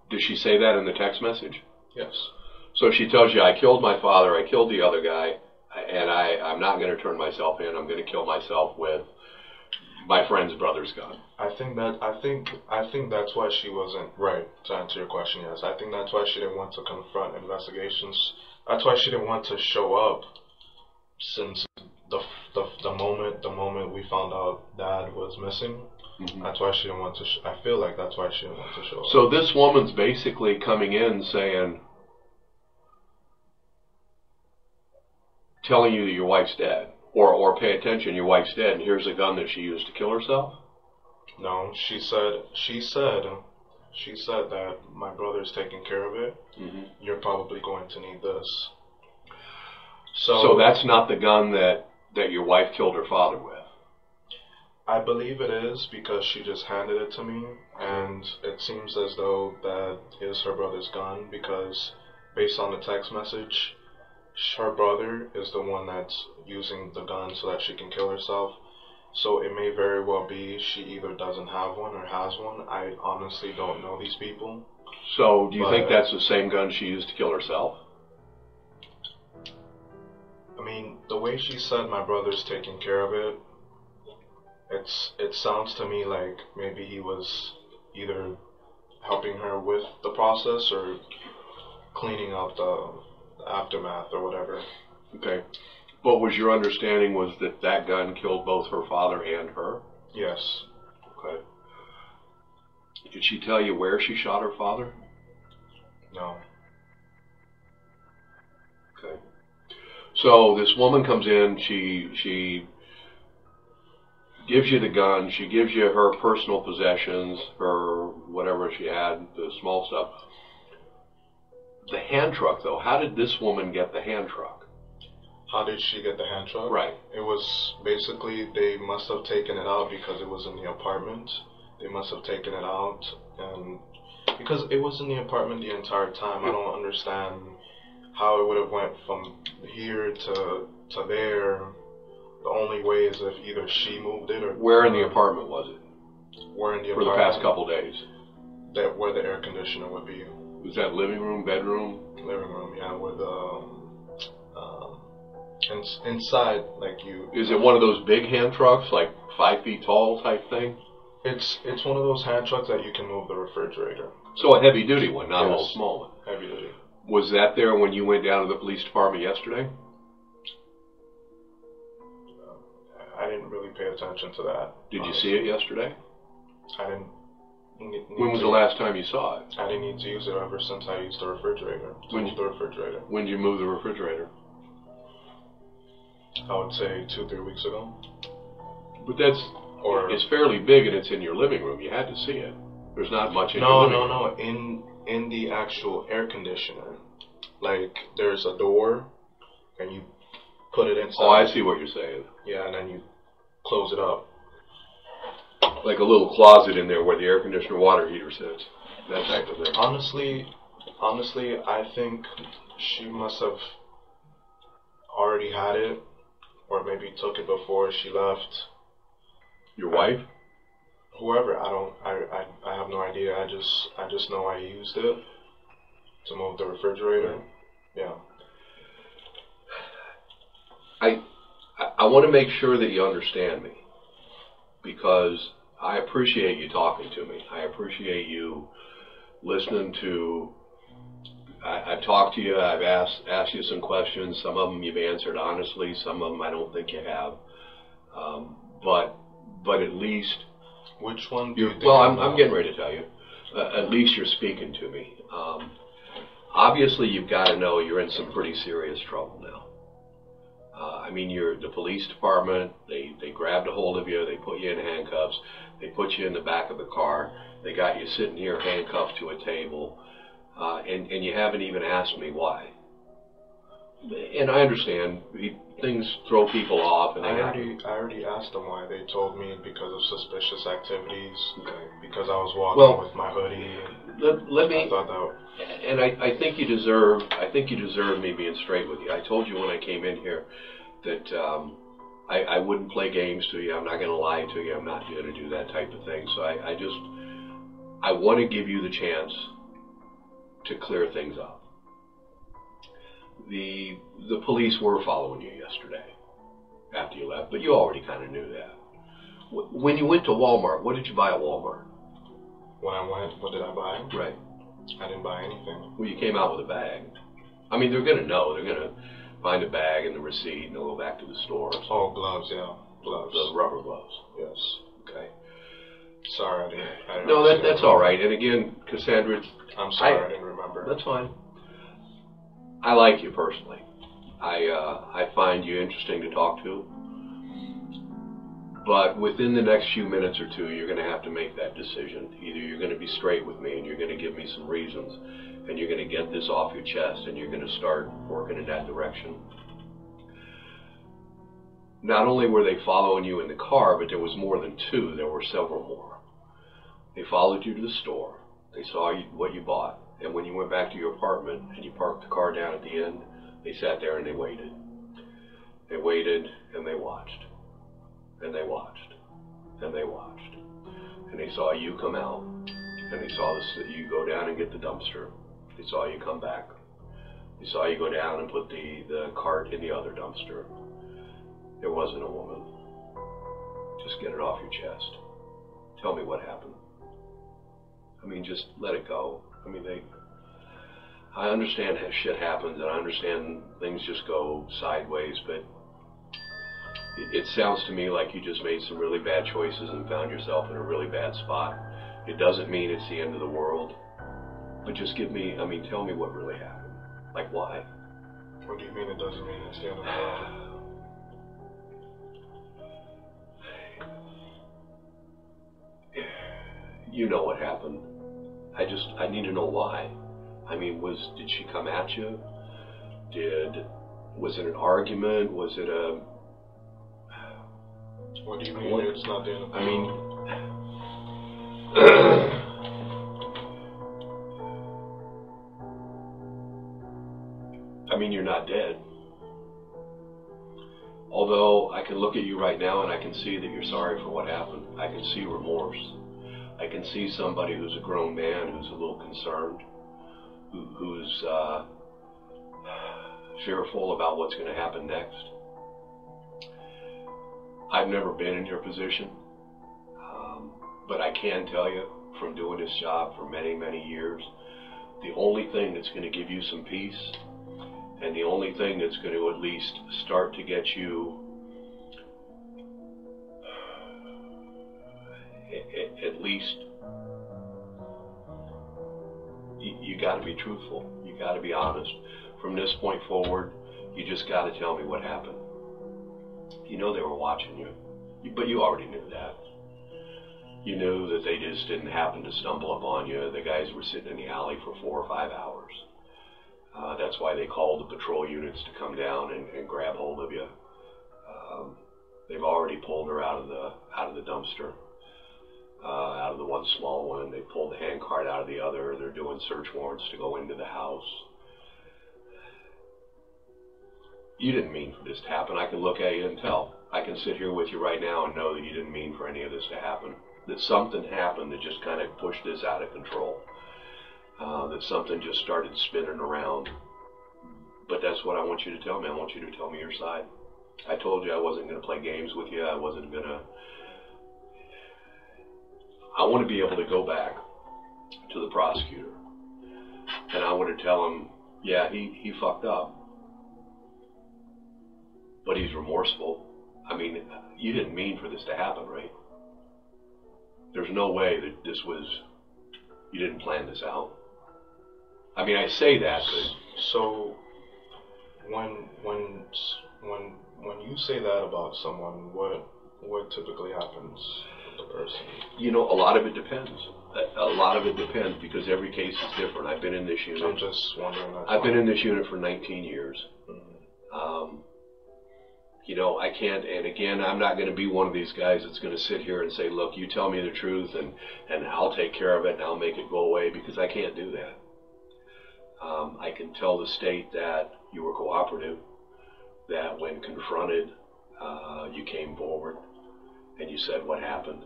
Did she say that in the text message? Yes. So she tells you, I killed my father, I killed the other guy, and I'm not going to turn myself in. I'm going to kill myself with my friend's brother's gun. I think that's why she wasn't right. To answer your question, yes. I think that's why she didn't want to confront investigations. That's why she didn't want to show up, since the moment we found out Dad was missing. That's why she didn't want to. I feel like that's why she didn't want to show up. So this woman's basically coming in saying, telling you that your wife's dead, or pay attention, your wife's dead, and here's a gun that she used to kill herself? No, she said that my brother's taking care of it. You're probably going to need this. So that's not the gun that your wife killed her father with? I believe it is, because she just handed it to me, and it seems as though that is her brother's gun, because based on the text message, her brother is the one that's using the gun so that she can kill herself. So it may very well be she either doesn't have one or has one. I honestly don't know these people. So do you think that's the same gun she used to kill herself? I mean, the way she said my brother's taking care of it, it sounds to me like maybe he was either helping her with the process or cleaning up the aftermath or whatever. Okay. What was your understanding was that gun killed both her father and her? Yes. Okay. Did she tell you where she shot her father? No. Okay. So this woman comes in, she gives you the gun, she gives you her personal possessions, her whatever she had, the small stuff. The hand truck, though, how did this woman get the hand truck? How did she get the hand truck? Right. It was basically, they must have taken it out because it was in the apartment. They must have taken it out, and Because it was in the apartment the entire time. I don't understand how it would have went from here to there. The only way is if either she moved it or... Where in the apartment was it? Where in the apartment? For the past couple days? Where the air conditioner would be. Was that living room, bedroom? Living room, yeah, where the... inside, like you... Is it one of those big hand trucks, like 5 feet tall type thing? It's one of those hand trucks that you can move the refrigerator. So a heavy duty one, not Yes. a little small one. Heavy duty. Was that there when you went down to the police department yesterday? I didn't really pay attention to that. Did you see it yesterday? I didn't. When was the last time you saw it? I didn't need to use it ever since I used the refrigerator. When did you move the refrigerator? I would say 2-3 weeks ago. But it's fairly big and it's in your living room. You had to see it. There's not much in your living room. No. In the actual air conditioner, like there's a door, and you put it inside. Oh, I see what you're saying. Yeah, and then you close it up. Like a little closet in there where the air conditioner water heater sits. That type of thing. Honestly, I think she must have already had it, or maybe took it before she left. Your wife? Whoever, I have no idea. I just know I used it to move the refrigerator. Yeah. I want to make sure that you understand me, because I appreciate you talking to me. I appreciate you listening to. I've talked to you. I've asked you some questions. Some of them you've answered honestly. Some of them I don't think you have. But at least. Which one do you think? Well, I'm getting ready to tell you. At least you're speaking to me. Obviously, you've got to know you're in some pretty serious trouble now. I mean, you're the police department. They grabbed a hold of you. They put you in handcuffs. They put you in the back of the car. They got you sitting here handcuffed to a table. And you haven't even asked me why. And I understand things throw people off. And I already asked them why. They told me because of suspicious activities. Okay. Because I was walking with my hoodie. Let me. I thought that. And I think you deserve. I think you deserve me being straight with you. I told you when I came in here that I wouldn't play games to you. I'm not going to lie to you. I'm not going to do that type of thing. So I want to give you the chance to clear things up. The police were following you yesterday after you left, but you already kind of knew that. When you went to Walmart, what did you buy at Walmart? When I went, what did I buy? Right. I didn't buy anything. Well, you came out with a bag. I mean, they're going to know. They're going to find a bag and the receipt, and they'll go back to the store. Oh, gloves, yeah. Gloves. The rubber gloves. Yes. Okay. Sorry, I didn't No, that's all right. And again, Cassandritz, I'm sorry, I didn't remember. That's fine. I like you personally. I find you interesting to talk to. But within the next few minutes or two, you're going to have to make that decision. Either you're going to be straight with me and you're going to give me some reasons, and you're going to get this off your chest, and you're going to start working in that direction. Not only were they following you in the car, but there was more than two. There were several more. They followed you to the store. They saw what you bought. And when you went back to your apartment and you parked the car down at the end, they sat there and they waited. They waited and they watched. And they watched. And they watched. And they saw you come out. And they saw you go down and get the dumpster. They saw you come back. They saw you go down and put the cart in the other dumpster. There wasn't a woman. Just get it off your chest. Tell me what happened. I mean, just let it go. I mean, I understand how shit happens, and I understand things just go sideways, but it sounds to me like you just made some really bad choices and found yourself in a really bad spot. It doesn't mean it's the end of the world, but just tell me what really happened. Like, why? What do you mean it doesn't mean it's the end of the world? You know what happened. I need to know why. I mean, did she come at you? Was it an argument? Was it a... What do you mean it's not the end of the world? I mean... I mean, you're not dead. Although I can look at you right now and I can see that you're sorry for what happened. I can see remorse. I can see somebody who's a grown man who's a little concerned, who's fearful about what's going to happen next. I've never been in your position, but I can tell you from doing this job for many, many years, the only thing that's going to give you some peace, and the only thing that's going to at least start to get you at least, you got to be truthful. You got to be honest. From this point forward, you just got to tell me what happened. You know they were watching you, but you already knew that. You knew that they just didn't happen to stumble upon you. The guys were sitting in the alley for 4 or 5 hours. That's why they called the patrol units to come down and grab hold of you. They've already pulled her out of the dumpster, out of the one small one. They pulled the handcart out of the other. They're doing search warrants to go into the house. You didn't mean for this to happen. I can look at you and tell. I can sit here with you right now and know that you didn't mean for any of this to happen. That something happened that just kind of pushed this out of control. That something just started spinning around. But that's what I want you to tell me. I want you to tell me your side. I told you I wasn't going to play games with you. I wasn't going to... I want to be able to go back to the prosecutor. And I want to tell him, yeah, he fucked up. But he's remorseful. I mean, you didn't mean for this to happen, right? There's no way that this was... You didn't plan this out. I mean, I say that, but... So, when you say that about someone, what typically happens with the person? You know, a lot of it depends. A lot of it depends because every case is different. I've been in this unit. I'm just wondering. I've been in this unit for 19 years. You know, I can't, and again, I'm not going to be one of these guys that's going to sit here and say, look, you tell me the truth and I'll take care of it and I'll make it go away, because I can't do that. I can tell the state that you were cooperative, that when confronted, you came forward and you said what happened.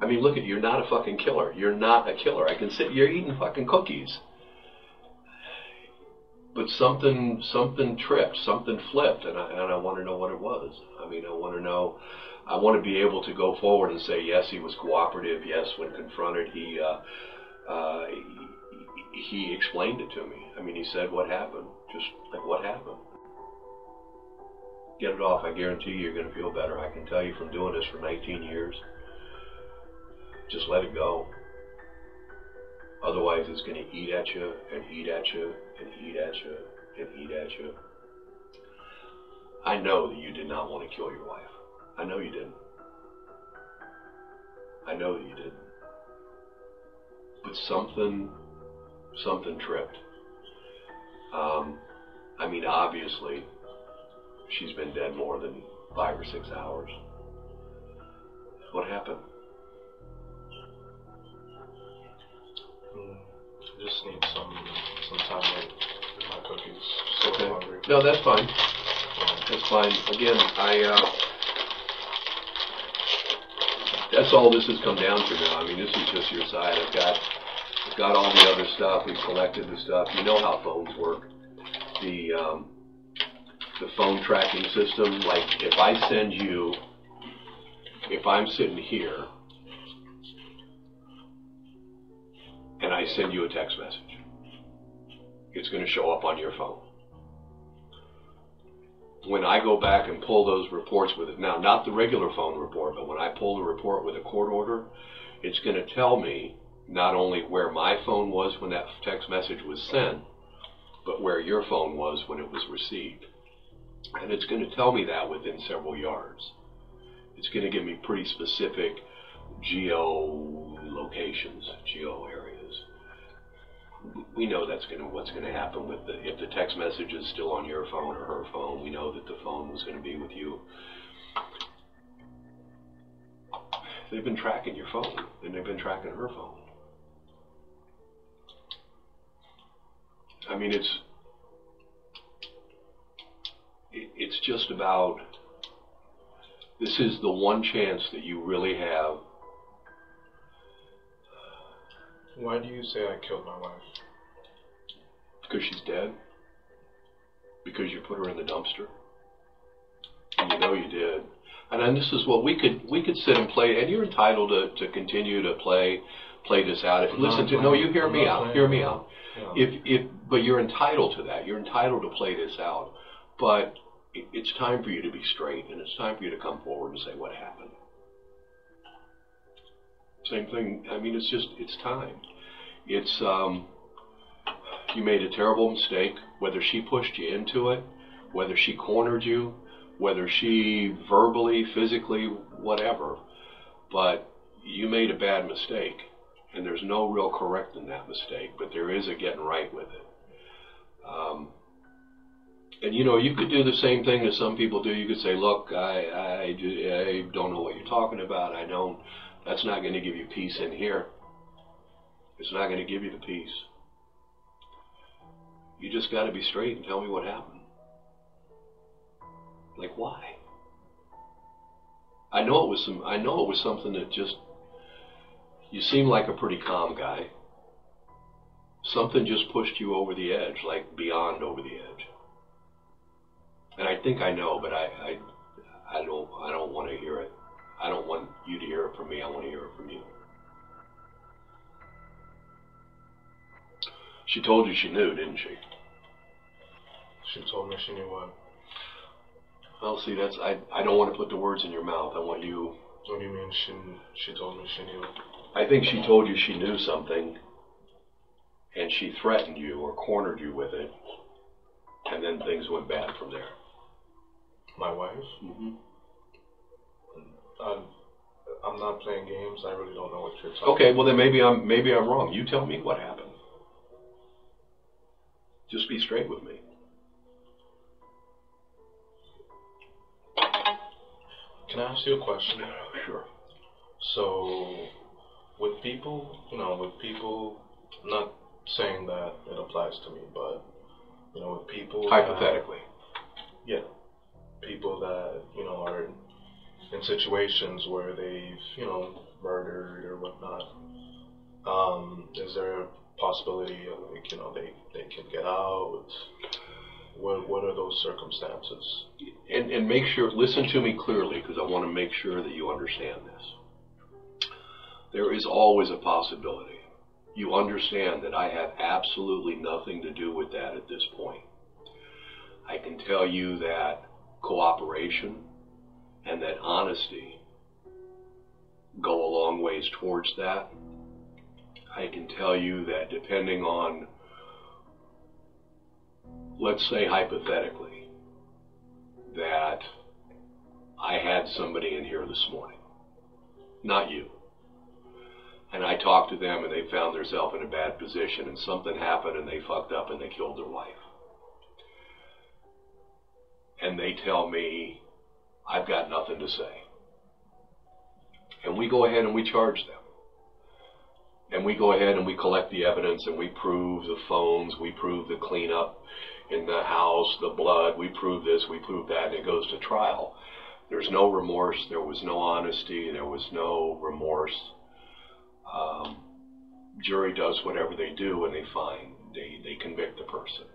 I mean, look at you, you're not a fucking killer. You're not a killer. I can sit, you're eating fucking cookies. But something tripped, something flipped, and I want to know what it was. I mean, I want to know, I want to be able to go forward and say, yes, he was cooperative. Yes, when confronted, he explained it to me. I mean, he said what happened, just like what happened. Get it off. I guarantee you're going to feel better. I can tell you from doing this for 19 years. Just let it go. Otherwise, it's going to eat at you and eat at you and eat at you and eat at you. I know that you did not want to kill your wife. I know you didn't. I know that you didn't. But something tripped. I mean, obviously, she's been dead more than 5 or 6 hours. What happened? I just need some time with my cookies. So Okay. hungry. No, that's fine. That's fine. Again, that's all this has come down to now. I mean, this is just your side. I've got all the other stuff. We've collected the stuff. You know how phones work. The phone tracking system. Like, if I send you, if I'm sitting here and I send you a text message, it's going to show up on your phone. When I go back and pull those reports with it, now not the regular phone report, but when I pull the report with a court order, it's going to tell me not only where my phone was when that text message was sent, but where your phone was when it was received. And it's going to tell me that within several yards. It's going to give me pretty specific geo locations, geo areas. We know that's what's going to happen with if the text message is still on your phone or her phone. We know that the phone was going to be with you. They've been tracking your phone, and they've been tracking her phone. I mean, it's just about, this is the one chance that you really have. Why do you say I killed my wife? Because she's dead? Because you put her in the dumpster? And you know you did. And then this is what we could sit and play, and you're entitled to continue to play this out. If listen to, no, you hear me out. Hear me out. Yeah. But you're entitled to that. You're entitled to play this out. But it's time for you to be straight, and it's time for you to come forward and say what happened. Same thing. I mean, it's time. It's you made a terrible mistake. Whether she pushed you into it, whether she cornered you, whether she verbally, physically, whatever, but you made a bad mistake, and there's no real correcting that mistake, but there is a getting right with it. And you know, you could do the same thing that some people do. You could say, look, I don't know what you're talking about. I don't. That's not going to give you peace in here. It's not going to give you the peace. You just got to be straight and tell me what happened. Like, why? I know it was something that just, you seem like a pretty calm guy. Something just pushed you over the edge, like beyond over the edge. And I think I know, but I don't want to hear it. I don't want you to hear it from me. I want to hear it from you. She told you she knew, didn't she? She told me she knew what? Well, see, that's I don't want to put the words in your mouth. I want you. What do you mean she told me she knew? I think she told you she knew something, and she threatened you or cornered you with it, and then things went bad from there. My wife? Mm-hmm. I'm not playing games. I really don't know what you're talking about. Okay, well then maybe I'm wrong. You tell me what happened. Just be straight with me. Can I ask you a question? Sure. So, with people, not saying that it applies to me, but, with people... Hypothetically. People that, are in situations where they've, murdered or whatnot, is there a possibility of, they can get out? What are those circumstances? And make sure, listen to me clearly, because I want to make sure that you understand this. There is always a possibility. You understand that I have absolutely nothing to do with that at this point. I can tell you that cooperation and that honesty go a long ways towards that. I can tell you that depending on, let's say hypothetically, that I had somebody in here this morning, not you, and I talked to them and they found themselves in a bad position and something happened and they fucked up and they killed their wife. And they tell me, I've got nothing to say. And we go ahead and we charge them. And we go ahead and we collect the evidence and we prove the phones, we prove the cleanup in the house, the blood, we prove this, we prove that, and it goes to trial. There's no remorse, there was no honesty, there was no remorse. Jury does whatever they do and they convict the person.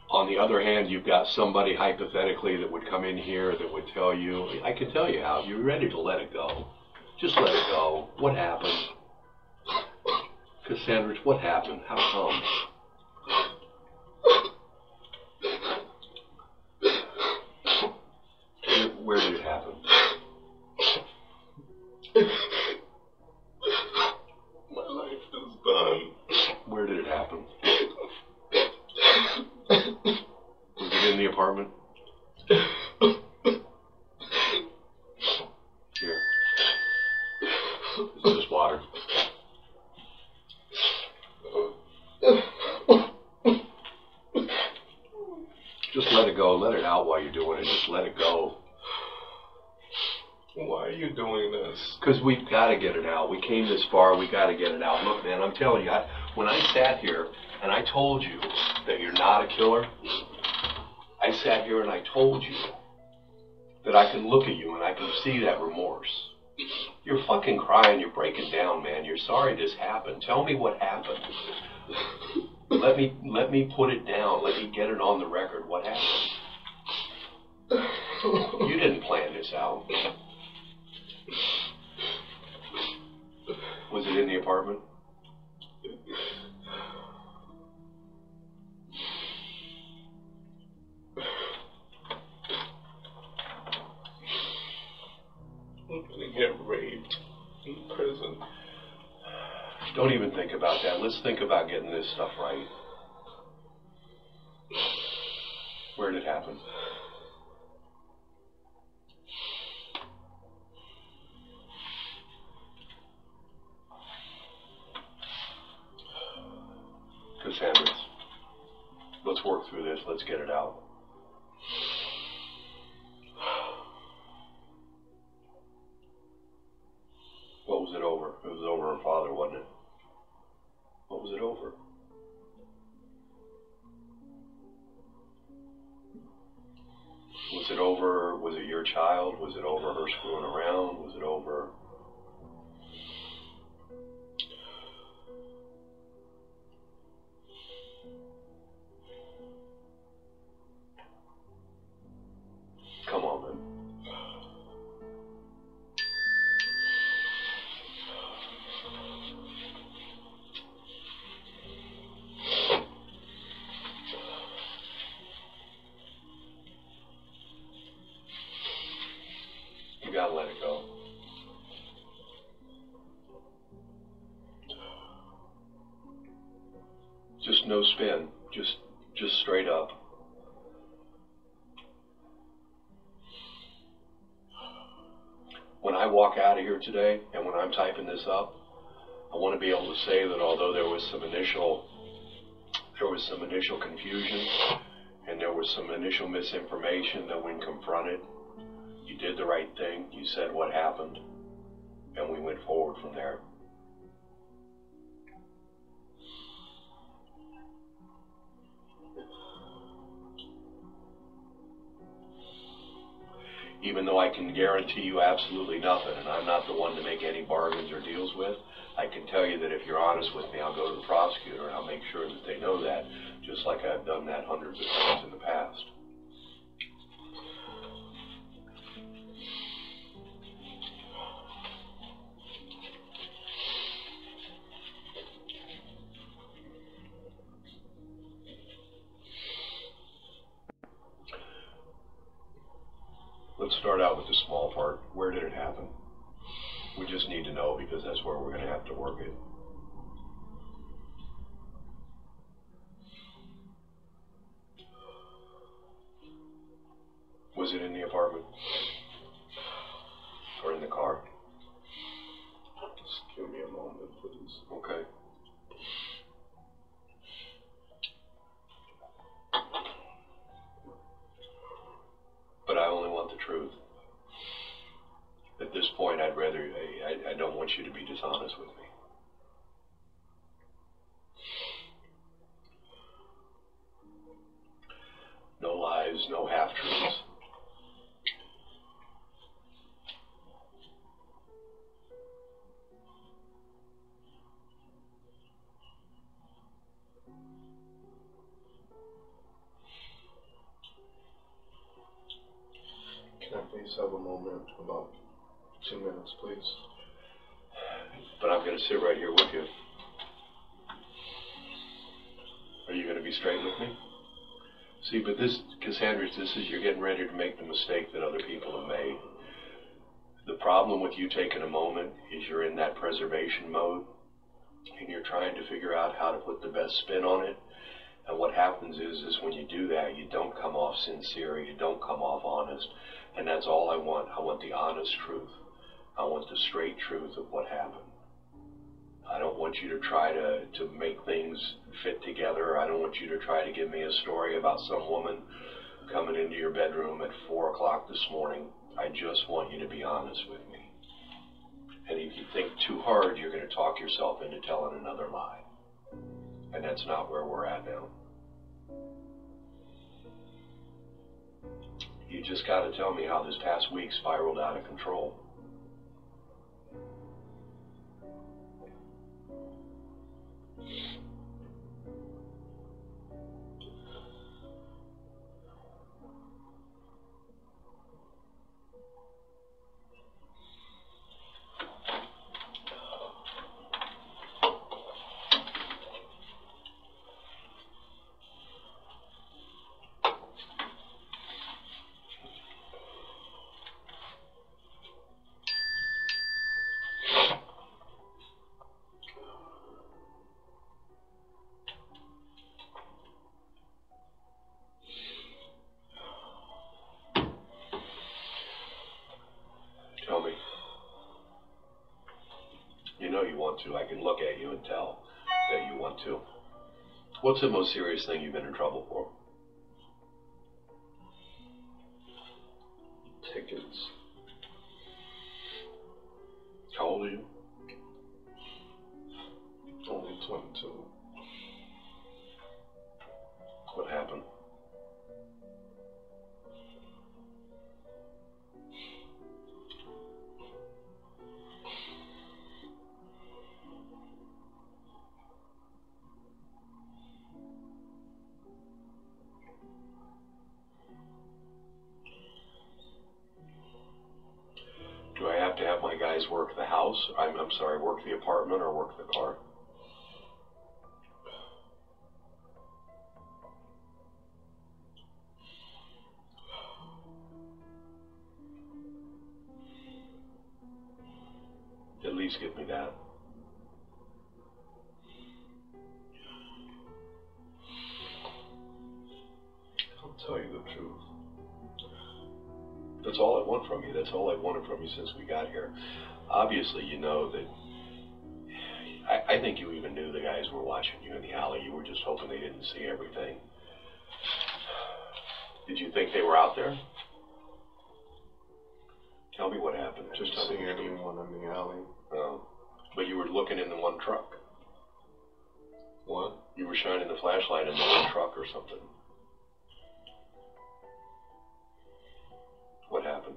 On the other hand, you've got somebody hypothetically that would come in here that would tell you, I can tell you how, you're ready to let it go. Just let it go. What happened? Cassandritz, what happened? How come? Where did it happen? My life is done. Where did it happen? Was it in the apartment? Here. Is this water? Just let it go. Let it out while you're doing it. Just let it go. Why are you doing this? Because we've got to get it out. We came this far. We got to get it out. Look, man, I'm telling you, When I sat here and I told you that you're not a killer, I sat here and I told you that I can look at you and I can see that remorse. You're fucking crying, you're breaking down, man. You're sorry this happened. Tell me what happened. Let me put it down. Let me get it on the record. What happened? You didn't plan this out. Was it in the apartment? I'm gonna get raped in prison. Don't even think about that. Let's think about getting this stuff right. Where did it happen? Cassandritz, let's work through this. Let's get it out. What was it over? It was over her father, wasn't it? What was it over? Was it over, was it your child? Was it over her screwing around? Was it over? Come on, man. You gotta let it go. Just no spin. Just straight up. When I walk out of here today, and when I'm typing this up, I want to be able to say that although there was some initial confusion, and there was some initial misinformation, that when confronted, you did the right thing, you said what happened, and we went forward from there. Even though I can guarantee you absolutely nothing, and I'm not the one to make any bargains or deals with, I can tell you that if you're honest with me, I'll go to the prosecutor and I'll make sure that they know that, just like I've done that hundreds of times in the past. Let's start out with the small part. Where did it happen? We just need to know, because that's where we're going to have to work it. Was it in the apartment? Or in the car? Just give me a moment, please. Okay. But I only want the truth. At this point, I don't want you to be dishonest with me. No lies, no half-truths. Can I please have a moment, about 2 minutes, please? But I'm going to sit right here with you. Are you going to be straight with me? See, but this, Cassandritz, you're getting ready to make the mistake that other people have made. The problem with you taking a moment is you're in that preservation mode, and you're trying to figure out how to put the best spin on it. And what happens is when you do that, you don't come off sincere, you don't come off honest. And that's all I want. I want the honest truth. I want the straight truth of what happened. I don't want you to try to make things fit together. I don't want you to try to give me a story about some woman coming into your bedroom at 4 o'clock this morning. I just want you to be honest with me. And if you think too hard, you're going to talk yourself into telling another lie. And that's not where we're at now. You just got to tell me how this past week spiraled out of control. Tell me. You know you want to. I can look at you and tell that you want to. What's the most serious thing you've been in trouble for? Tickets. How old are you? Only 22. What happened? Do I have to have my guys work the house? I'm sorry, work the apartment or work the car? At least give me that. I'll tell you the truth. That's all I want from you. That's all I wanted from you since we got here. Obviously, you know that. I think you even knew the guys were watching you in the alley. You were just hoping they didn't see everything. Did you think they were out there? Tell me what happened. Just tell me. See anyone in the alley? Oh, but you were looking in the one truck. What? You were shining the flashlight in the one truck or something. What happened?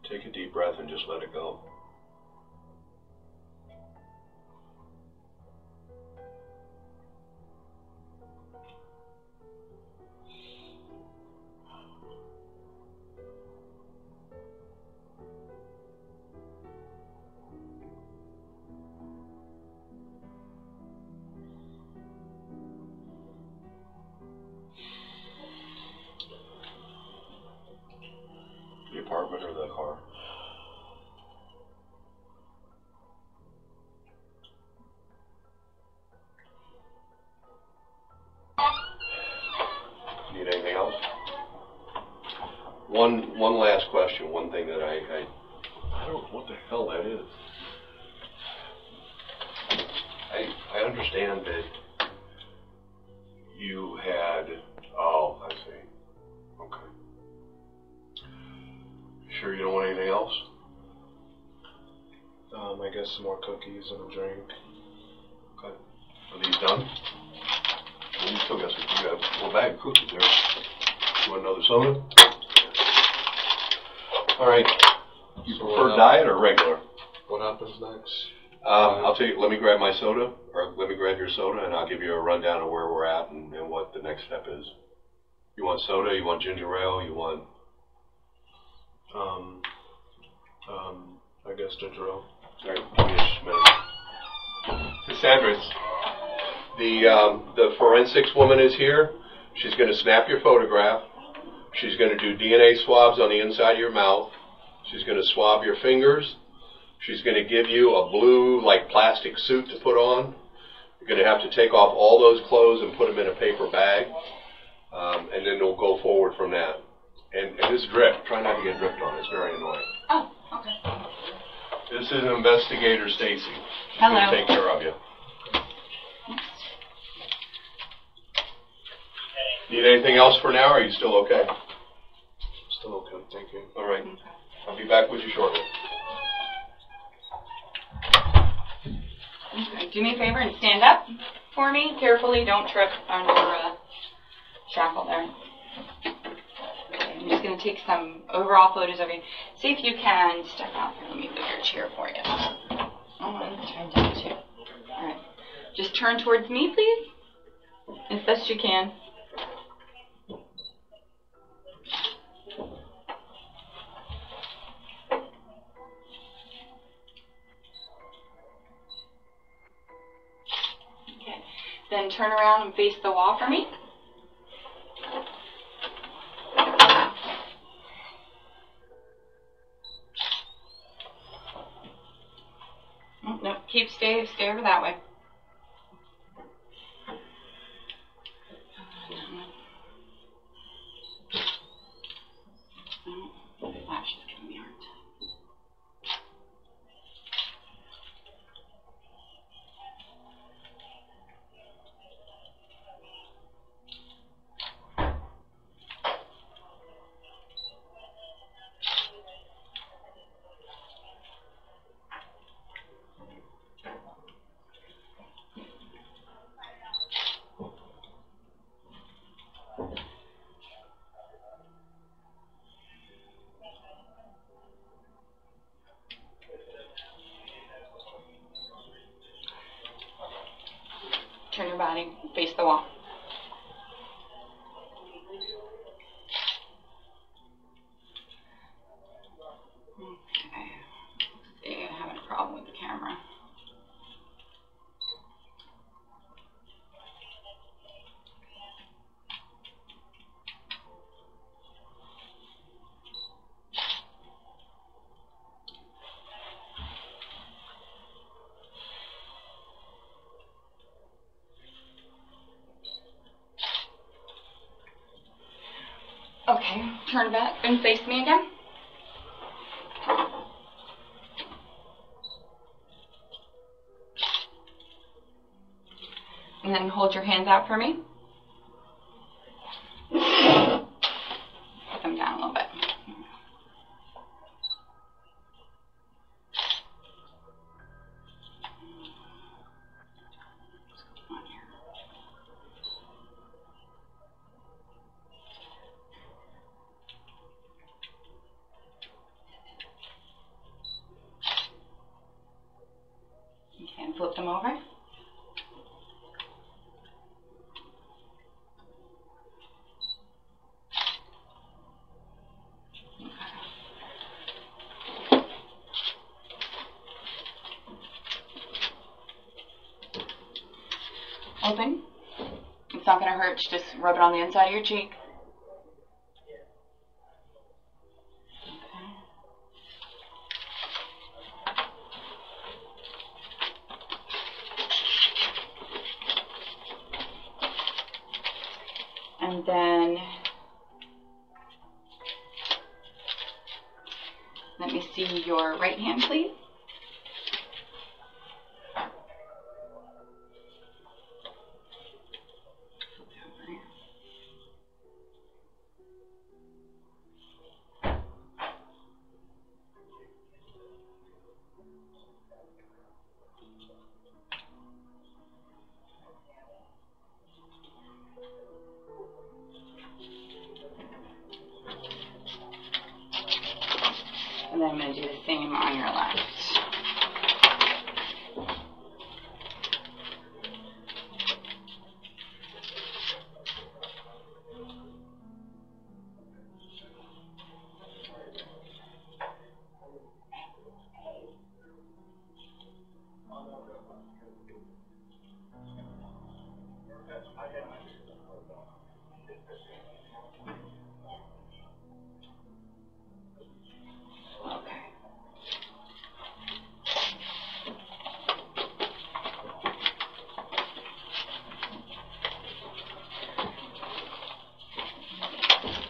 Take a deep breath and just let it go. The apartment or the car? Need anything else? One last question. One thing that I don't know what the hell that is. I understand that you had. Oh, I see. Okay. Sure you don't want anything else? I guess some more cookies and a drink. Okay. Are these done? Well, you still got some. You got a whole bag of cookies there. You want another soda? All right. You So prefer diet or regular? What happens next? I'll tell you. Let me grab my soda, or let me grab your soda, and I'll give you a rundown of where we're at and what the next step is. You want soda? You want ginger ale? You want? I guess ginger ale. All right, give me just a minute. Cassandritz, the forensics woman is here. She's going to snap your photograph. She's going to do DNA swabs on the inside of your mouth. She's going to swab your fingers. She's going to give you a blue, like, plastic suit to put on. You're going to have to take off all those clothes and put them in a paper bag. And then we'll go forward from that. And this drip, try not to get dripped on. It's very annoying. Oh, okay. This is Investigator Stacy. She's Hello. going to take care of you. Need anything else for now, or are you still okay? Still okay, thank you. All right. I'll be back with you shortly. Okay. Do me a favor and stand up for me carefully. Don't trip on your shackle there. Okay, I'm just going to take some overall photos of you. See if you can step out here. Let me move your chair for you. Oh, I'm trying down too. All right. Just turn towards me, please, as best you can. Then turn around and face the wall for me. Oh, no, stay over that way. Flash is giving me a hard time. Turn your body, face the wall. Okay. See, I'm having a problem with the camera. Okay, turn back and face me again. And then hold your hands out for me. Put them down a little bit. And flip them over. Open. It's not going to hurt. Just rub it on the inside of your cheek. And then let me see your right hand, please. And then I'm going to do the same on your left.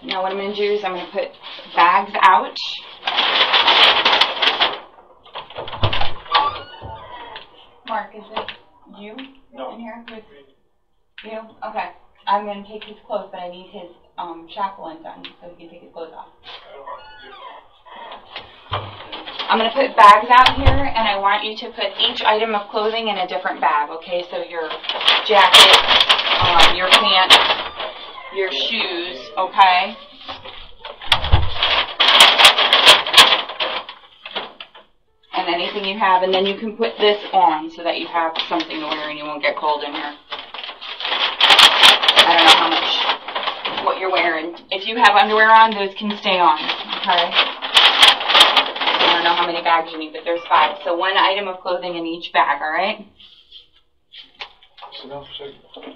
Now what I'm going to do is I'm going to put bags out. Mark, is it you in here? You? Okay. I'm going to take his clothes, but I need his shackle undone so he can take his clothes off. I'm going to put bags out here, and I want you to put each item of clothing in a different bag, okay? So your jacket, your pants, your shoes, okay? And anything you have, and then you can put this on so that you have something to wear and you won't get cold in here. I don't know how much, what you're wearing. If you have underwear on, those can stay on, okay? I don't know how many bags you need, but there's 5. So 1 item of clothing in each bag, all right? Sit down for a second.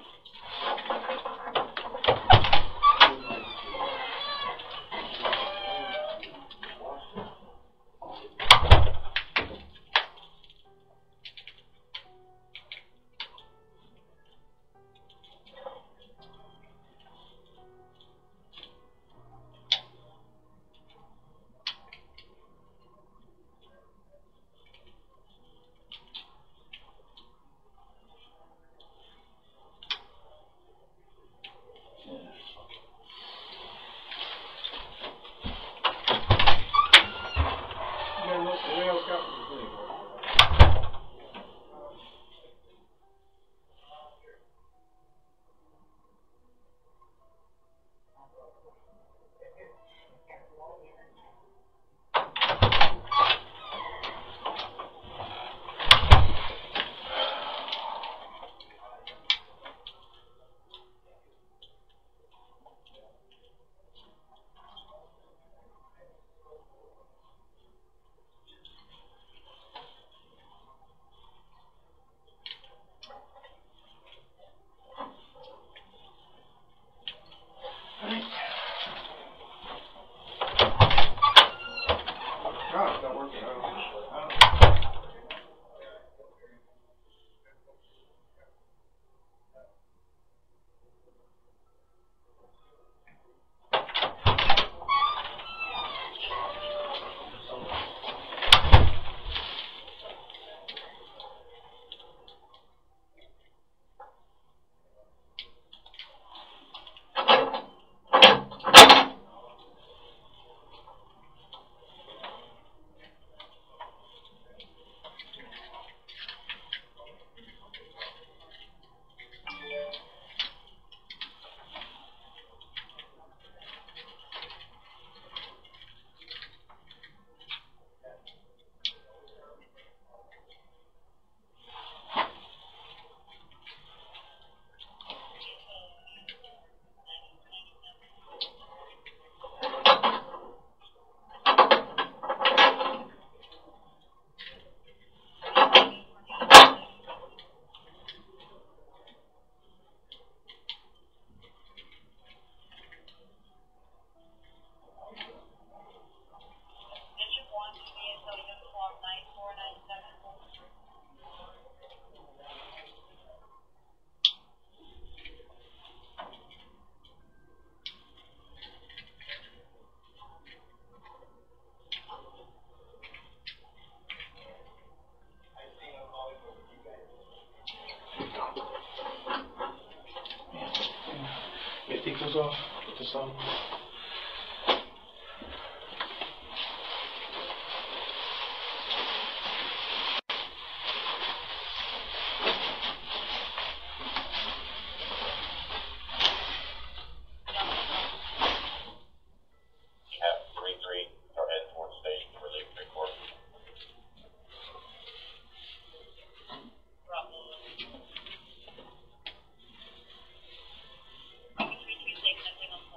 Take those off. Put this on.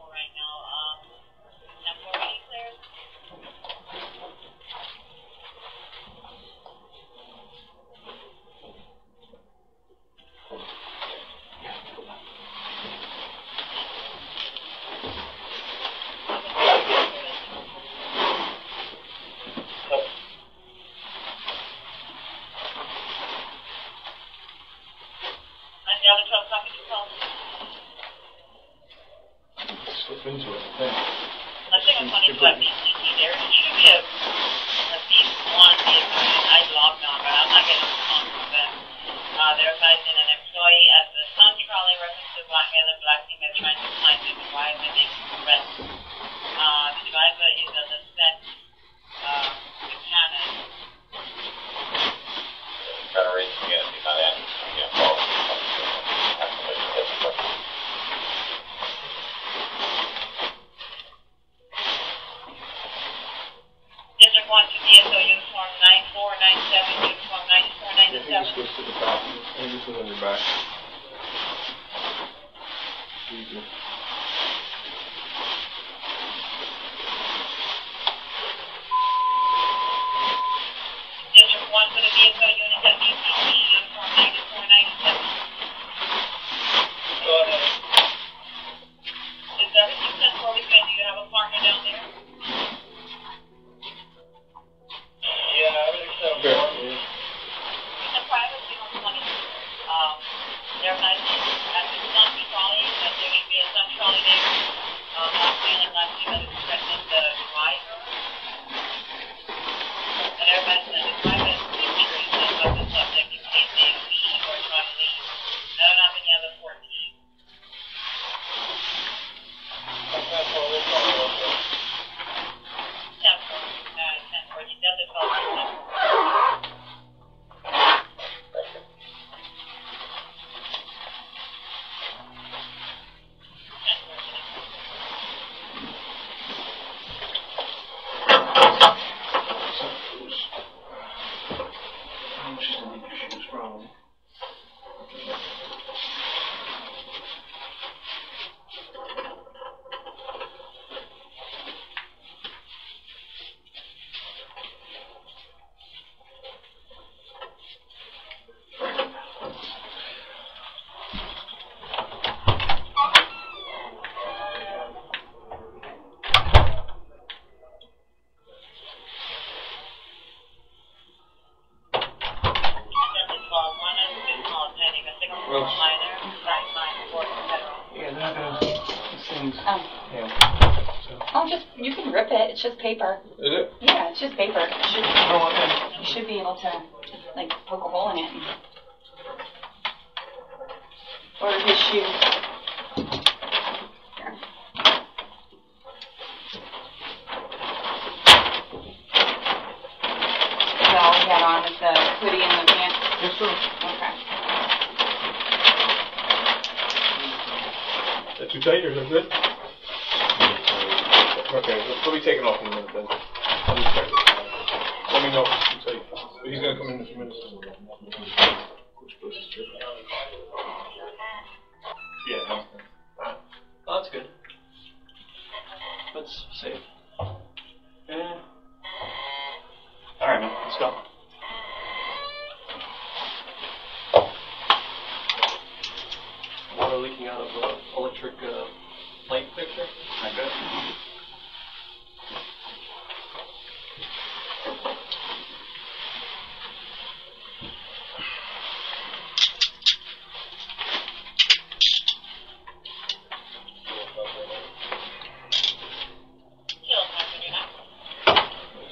Right now, been to it, I think. I think I'm funny about BCT. There should be at least one I logged on, but I'm not getting response from them. They're advising an employee at the Sun Trolley reference to Black Island Black female trying to find the driver making arrest. The driver is a Lisette Buchanan. Trying to raise him again if he's not in. District 1 to DSO uniform 9497, uniform 9497. Yeah, he just goes to the top. He just goes on your back. Easy. District 1 for the DSO unit WPC, uniform 9497. Go ahead. Is that what you sent for weekend? Do you have a partner down there? Yeah, everything's set up for me. It's a private 020. They're not at the Sun Trolley, but there should be a Sun Trolley there. Not feeling like you got to threaten the driver. And everybody's saying the driver is security says about the subject. You can't leave or try to leave. I don't have any other 14. That's all they're calling up there. 10-4. He does it all the time. Oh, just you can rip it. It's just paper. Is it? Yeah, it's just paper. You should be able to like poke a hole in it. Or his shoe. Here. Is that all he had on with the hoodie and the pants? Yes, sir. Okay. Is that too tight or is that good? Okay, we'll be taking off in a minute then. I'll just check this out. Let me know if it's too tight. He's going to come in a few minutes. Yeah, no. Oh, that's good. That's safe. Yeah. Alright, man, let's go. Water leaking out of electric light fixture. Not good.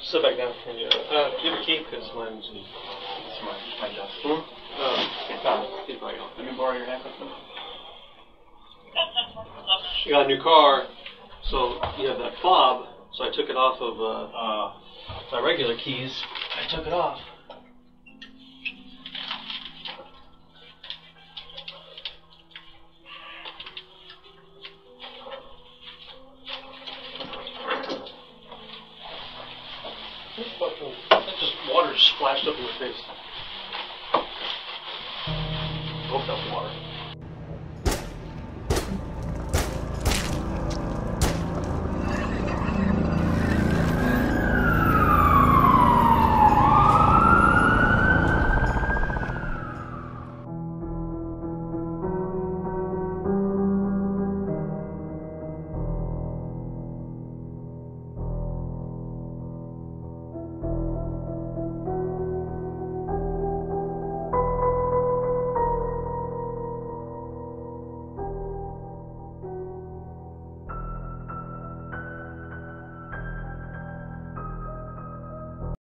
Sit back down. Give a key because mine's my desk. Keep going on. Let me borrow your handcuffs. You got a new car, so you have that fob. So I took it off of my regular keys. I took it off. That just water splashed up in my face.